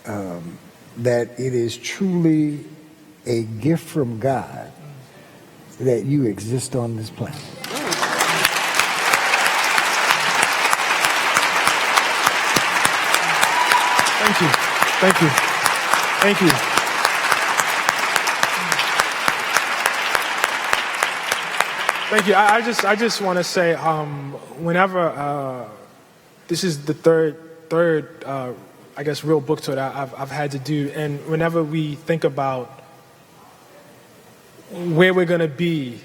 that it is truly a gift from God that you exist on this planet. Thank you. Thank you. Thank you. Thank you. I just want to say, whenever this is the third I guess real book tour that I've had to do, and whenever we think about where we're going to be,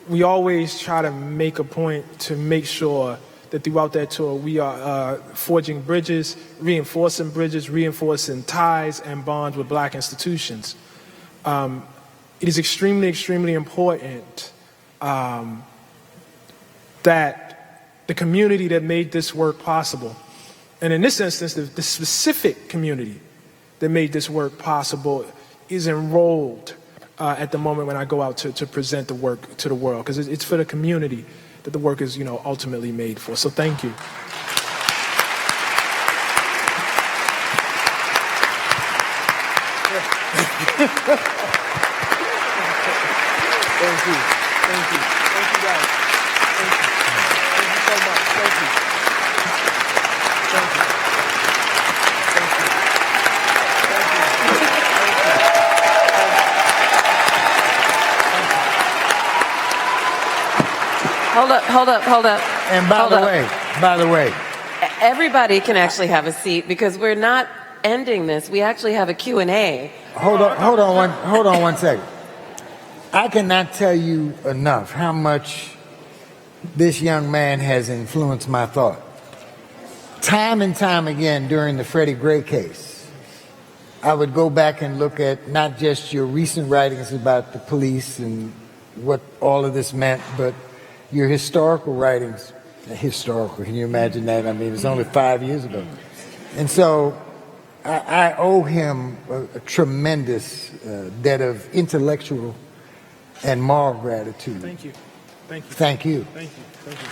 we always try to make a point to make sure that throughout that tour we are forging bridges, reinforcing ties and bonds with Black institutions. It is extremely, extremely important that the community that made this work possible, and in this instance, the specific community that made this work possible, is enrolled at the moment when I go out to present the work to the world, because it's for the community that the work is, ultimately made for. So thank you. Thank you. Thank you. Thank you, guys. Thank you. Thank you so much. Thank you. Thank you. Thank you. Hold up. And by the way, Everybody can actually have a seat because we're not ending this. We actually have a Q&A. hold on one second. I cannot tell you enough how much this young man has influenced my thought. Time and time again during the Freddie Gray case, I would go back and look at not just your recent writings about the police and what all of this meant, but your historical writings. Historical, can you imagine that? I mean, it's only 5 years ago. And so I owe him a tremendous debt of intellectual and moral gratitude. Thank you. Thank you. Thank you. Thank you. Thank you.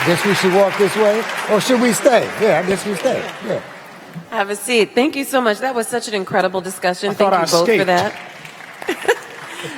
Guess we should walk this way? Or should we stay? Yeah, I guess we stay. Yeah. Have a seat. Thank you so much. That was such an incredible discussion. Thank you both escaped. for that.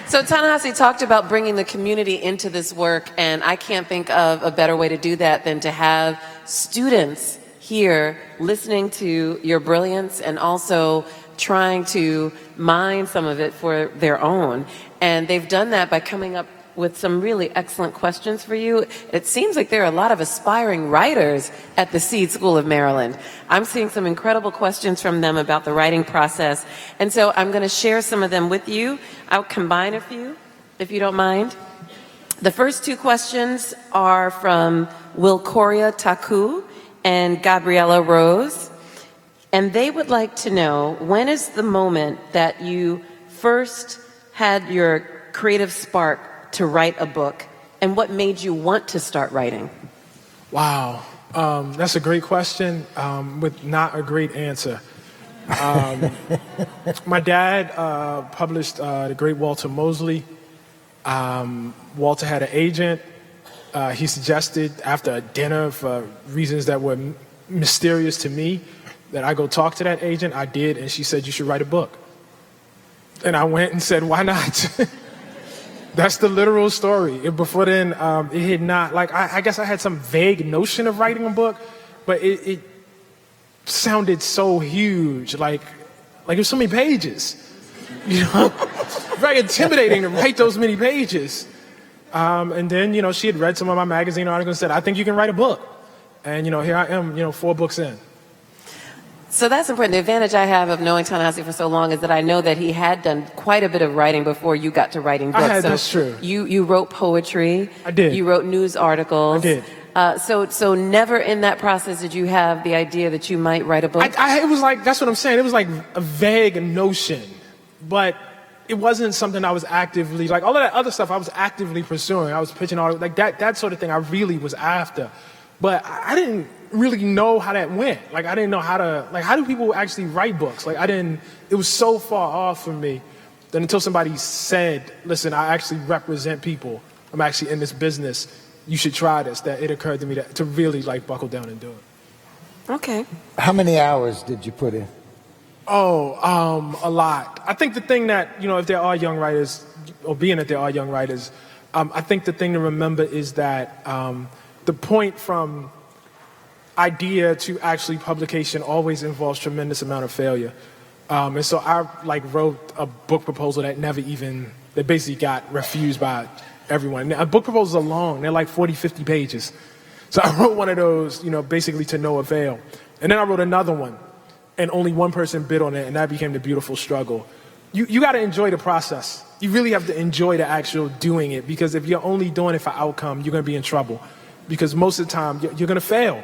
So Ta-NEHISI talked about bringing the community into this work, and I can't think of a better way to do that than to have students here listening to your brilliance and also trying to mine some of it for their own. And they've done that by coming up with some really excellent questions for you. It seems like there are a lot of aspiring writers at the Seed School of Maryland. I'm seeing some incredible questions from them about the writing process. And so I'm going to share some of them with you. I'll combine a few, if you don't mind. The first two questions are from Wilcoria Taku and Gabriella Rose. And they would like to know, when is the moment that you first had your creative spark to write a book, and what made you want to start writing? Wow. That's a great question with not a great answer. My dad published the great Walter Mosley. Walter had an agent. He suggested after a dinner, for reasons that were mysterious to me, that I go talk to that agent. I did, and she said, you should write a book. And I went and said, why not? That's the literal story. Before then, it had not, I guess I had some vague notion of writing a book, but it sounded so huge, like it was so many pages. Very intimidating to write those many pages. And then, she had read some of my magazine articles and said, I think you can write a book. And, here I am, 4 books in. So that's important. The advantage I have of knowing Ta-NEHISI for so long is that I know that he had done quite a bit of writing before you got to writing books. That's true. You wrote poetry. I did. You wrote news articles. I did. So never in that process did you have the idea that you might write a book? It was like, that's what I'm saying. It was like a vague notion, but it wasn't something I was actively, all of that other stuff I was actively pursuing. I was pitching all, that sort of thing I really was after. But I didn't really know how that went. I didn't know how do people actually write books? It was so far off from me that until somebody said, listen, I actually represent people. I'm actually in this business. You should try this. That it occurred to me to really buckle down and do it. Okay. How many hours did you put in? A lot. I think the thing that, if there are young writers, or being that there are young writers, I think the thing to remember is that the point from idea to actually publication always involves tremendous amount of failure. And so I wrote a book proposal that that basically got refused by everyone. Now, book proposals are long. They're like 40, 50 pages. So I wrote one of those, basically to no avail. And then I wrote another one, and only one person bid on it, and that became the beautiful struggle. You got to enjoy the process. You really have to enjoy the actual doing it, because if you're only doing it for outcome, you're going to be in trouble. Because most of the time, you're going to fail.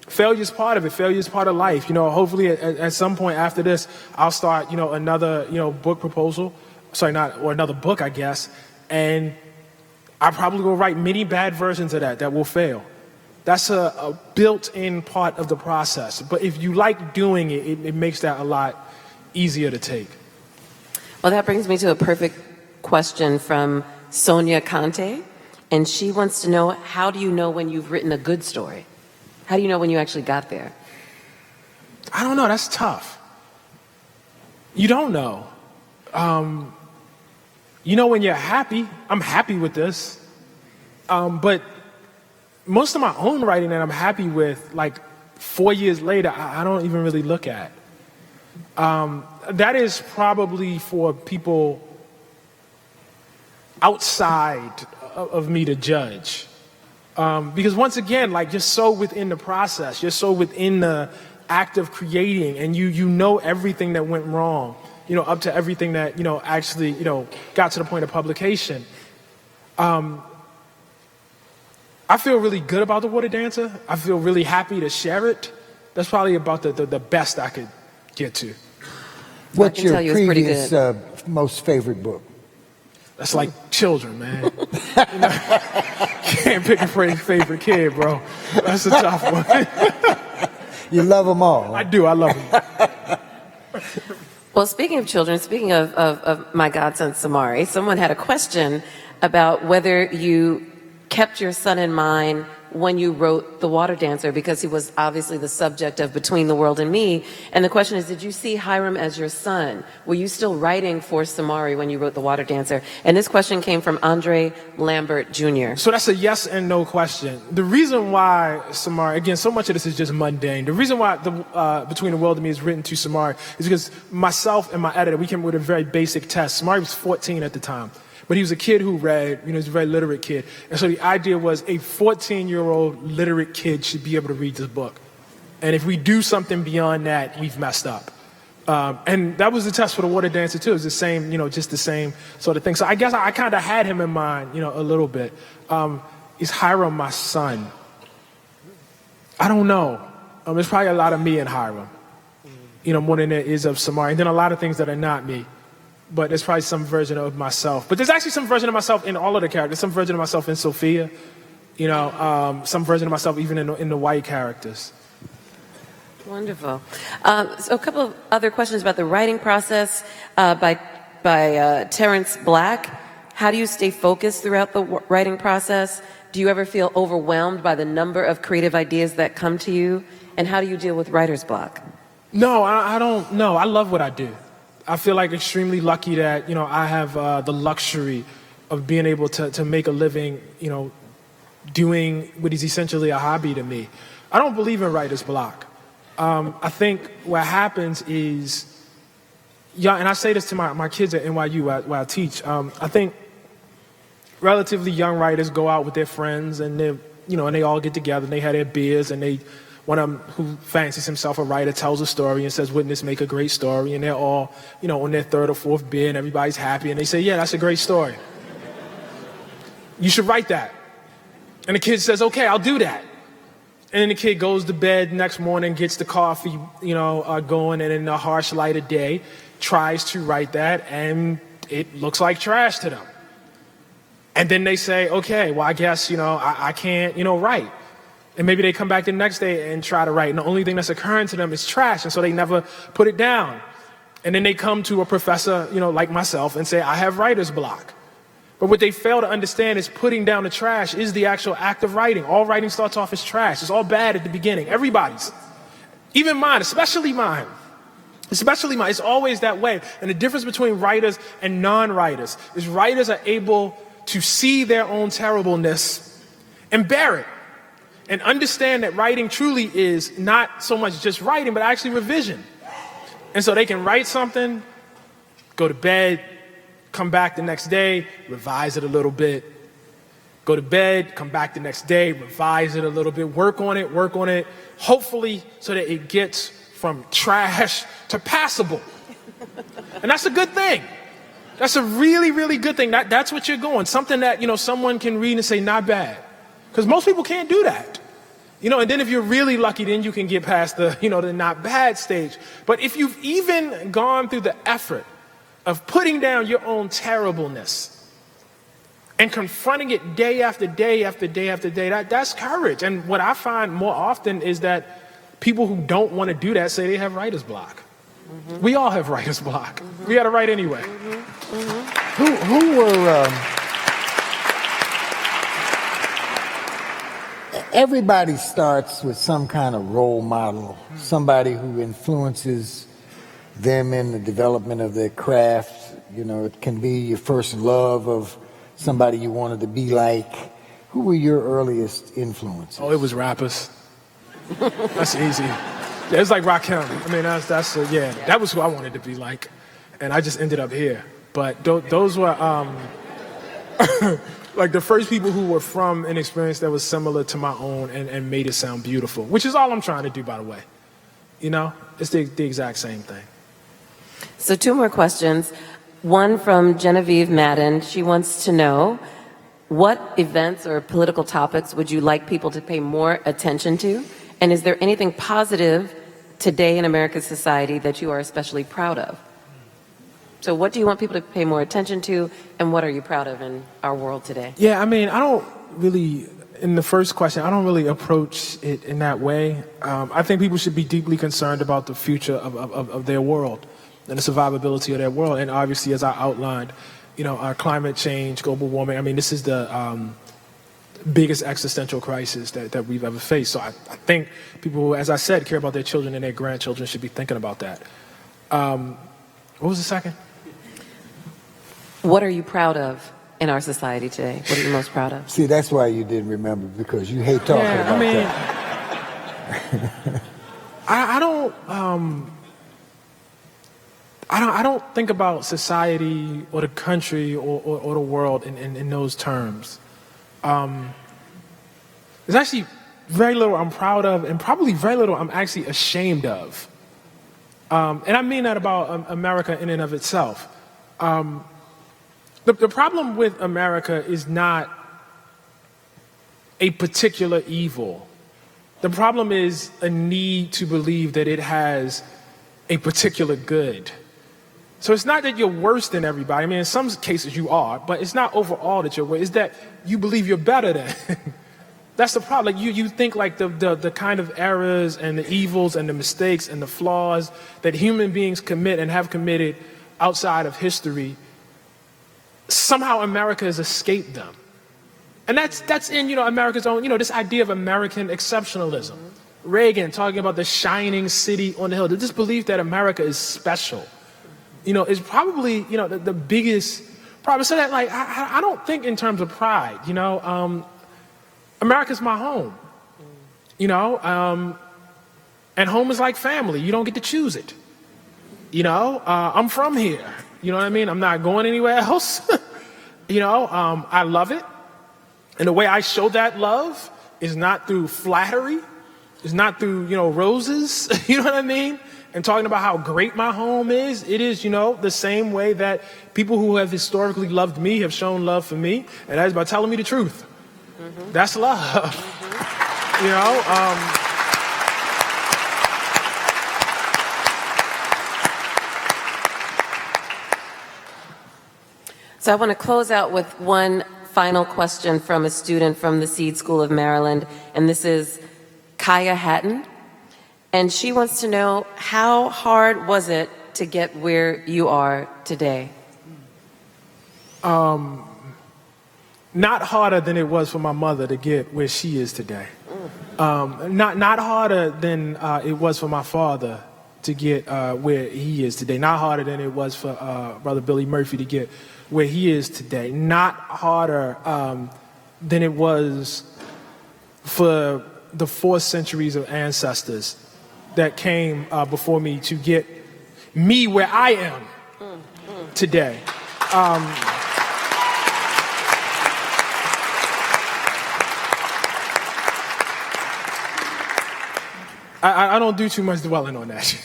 Failure is part of it. Failure is part of life. Hopefully at some point after this, I'll start, another, book proposal. Or another book, I guess. And I probably will write many bad versions of that will fail. That's a built-in part of the process. But if you like doing it, it makes that a lot easier to take. Well, that brings me to a perfect question from Sonia Conte. And she wants to know, how do you know when you've written a good story? How do you know when you actually got there? I don't know. That's tough. You don't know. When you're happy, I'm happy with this. But most of my own writing that I'm happy with, 4 years later, I don't even really look at. That is probably for people outside of me to judge. Because once again, you're so within the process, you're so within the act of creating, and you know everything that went wrong, up to everything that, actually, got to the point of publication. I feel really good about The Water Dancer. I feel really happy to share it. That's probably about the best I could get to. What's your previous most favorite book? That's like children, man. Can't pick a favorite kid, bro. That's a tough one. You love them all. I do. I love them. Well, speaking of children, speaking of my godson Samari, someone had a question about whether you kept your son in mind when you wrote The Water Dancer, because he was obviously the subject of Between the World and Me. And the question is, did you see Hiram as your son? Were you still writing for Samari when you wrote The Water Dancer? And this question came from Andre Lambert Jr. So that's a yes and no question. The reason why Samari, again, so much of this is just mundane. The reason why Between the World and Me is written to Samari is because myself and my editor, we came up with a very basic test. Samari was 14 at the time. But he was a kid who read, he was a very literate kid. And so the idea was a 14-year-old literate kid should be able to read this book. And if we do something beyond that, we've messed up. And that was the test for The Water Dancer, too. It was the same, just the same sort of thing. So I guess I kind of had him in mind, a little bit. Is Hiram my son? I don't know. There's probably a lot of me in Hiram, more than there is of Samari. And then a lot of things that are not me. But there's probably some version of myself. But there's actually some version of myself in all of the characters. Some version of myself in Sophia. Some version of myself even in the white characters. Wonderful. So a couple of other questions about the writing process by Terrence Black. How do you stay focused throughout the writing process? Do you ever feel overwhelmed by the number of creative ideas that come to you? And how do you deal with writer's block? No, I don't know. I love what I do. I feel extremely lucky that, I have the luxury of being able to make a living, doing what is essentially a hobby to me. I don't believe in writer's block. I think what happens is, and I say this to my kids at NYU where I teach, I think relatively young writers go out with their friends and and they all get together and they have their beers and one of them who fancies himself a writer tells a story and says, wouldn't this make a great story? And they're all, on their third or fourth beer and everybody's happy and they say, yeah, that's a great story. You should write that. And the kid says, okay, I'll do that. And then the kid goes to bed next morning, gets the coffee, going, and in the harsh light of day, tries to write that, and it looks like trash to them. And then they say, okay, well, I guess, I can't, write. And maybe they come back the next day and try to write, and the only thing that's occurring to them is trash, and so they never put it down. And then they come to a professor, like myself, and say, I have writer's block. But what they fail to understand is putting down the trash is the actual act of writing. All writing starts off as trash. It's all bad at the beginning. Everybody's. Even mine, especially mine. Especially mine. It's always that way. And the difference between writers and non-writers is writers are able to see their own terribleness and bear it. and understand that writing truly is not so much just writing, but actually revision. And so they can write something, go to bed, come back the next day, revise it a little bit, go to bed, come back the next day, revise it a little bit, work on it, hopefully so that it gets from trash to passable. And that's a good thing. That's a really, really good thing. That's what you're going. Something that, someone can read and say, not bad. Because most people can't do that. And then if you're really lucky, then you can get past the, the not bad stage. But if you've even gone through the effort of putting down your own terribleness and confronting it day after day after day after day, that's courage. And what I find more often is that people who don't want to do that say they have writer's block. Mm-hmm. We all have writer's block. Mm-hmm. We got to write anyway. Mm-hmm. Mm-hmm. Who were... Everybody starts with some kind of role model, somebody who influences them in the development of their craft. It can be your first love of somebody you wanted to be like. Who were your earliest influences? Oh, it was rappers. That's easy. Yeah, it's like Rakim. I mean, that was who I wanted to be like, and I just ended up here. But those were like the first people who were from an experience that was similar to my own and made it sound beautiful, which is all I'm trying to do, by the way. It's the exact same thing. So 2 more questions. One from Genevieve Madden. She wants to know, what events or political topics would you like people to pay more attention to? And is there anything positive today in America's society that you are especially proud of? So what do you want people to pay more attention to, and what are you proud of in our world today? Yeah, I mean, in the first question, I don't really approach it in that way. I think people should be deeply concerned about the future of their world and the survivability of their world. And obviously, as I outlined, our climate change, global warming, I mean, this is the biggest existential crisis that we've ever faced. So I think people who, as I said, care about their children and their grandchildren should be thinking about that. What was the second? What are you proud of in our society today? What are you most proud of? See, that's why you didn't remember, because you hate talking about that. I don't think about society or the country or the world in those terms. There's actually very little I'm proud of, and probably very little I'm actually ashamed of. And I mean that about America in and of itself. The problem with America is not a particular evil. The problem is a need to believe that it has a particular good. So it's not that you're worse than everybody. I mean, in some cases you are, but it's not overall that you're worse. It's that you believe you're better than. That's the problem. Like you think like the kind of errors and the evils and the mistakes and the flaws that human beings commit and have committed outside of history, somehow America has escaped them. And that's in, America's own, this idea of American exceptionalism. Reagan talking about the shining city on the hill. This belief that America is special, is probably, the biggest problem. So that, like, I don't think in terms of pride, America's my home, and home is like family. You don't get to choose it. I'm from here. You know what I mean? I'm not going anywhere else. I love it. And the way I show that love is not through flattery. It's not through, roses. You know what I mean? And talking about how great my home is. It is, the same way that people who have historically loved me have shown love for me. And that is by telling me the truth. Mm-hmm. That's love. Mm-hmm. So I want to close out with one final question from a student from the Seed School of Maryland, and this is Kaya Hatton. And she wants to know, how hard was it to get where you are today? Not harder than it was for my mother to get where she is today. Not harder than it was for my father to get where he is today. Not harder than it was for Brother Billy Murphy to get where he is today. Not harder than it was for the 4 centuries of ancestors that came before me to get me where I am today. I don't do too much dwelling on that.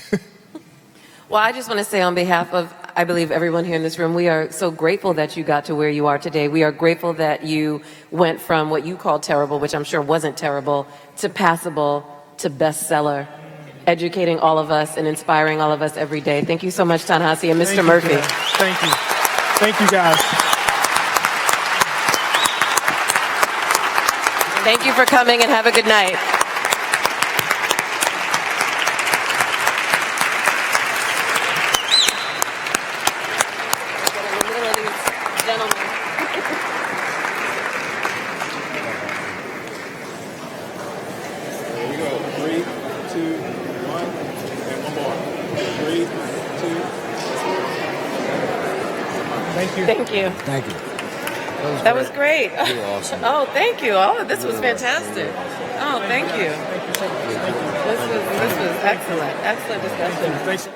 Well, I just want to say on behalf of, I believe, everyone here in this room, we are so grateful that you got to where you are today. We are grateful that you went from what you called terrible, which I'm sure wasn't terrible, to passable, to bestseller, educating all of us and inspiring all of us every day. Thank you so much, Ta-NEHISI and Mr. Murphy. Thank you. Thank you, guys. Thank you for coming and have a good night. Thank you. Thank you. That That was great. You were awesome. Oh, thank you. Oh, this was fantastic. Oh, thank you. Thank you so much. Thank you. This was excellent. Excellent discussion. Thanks.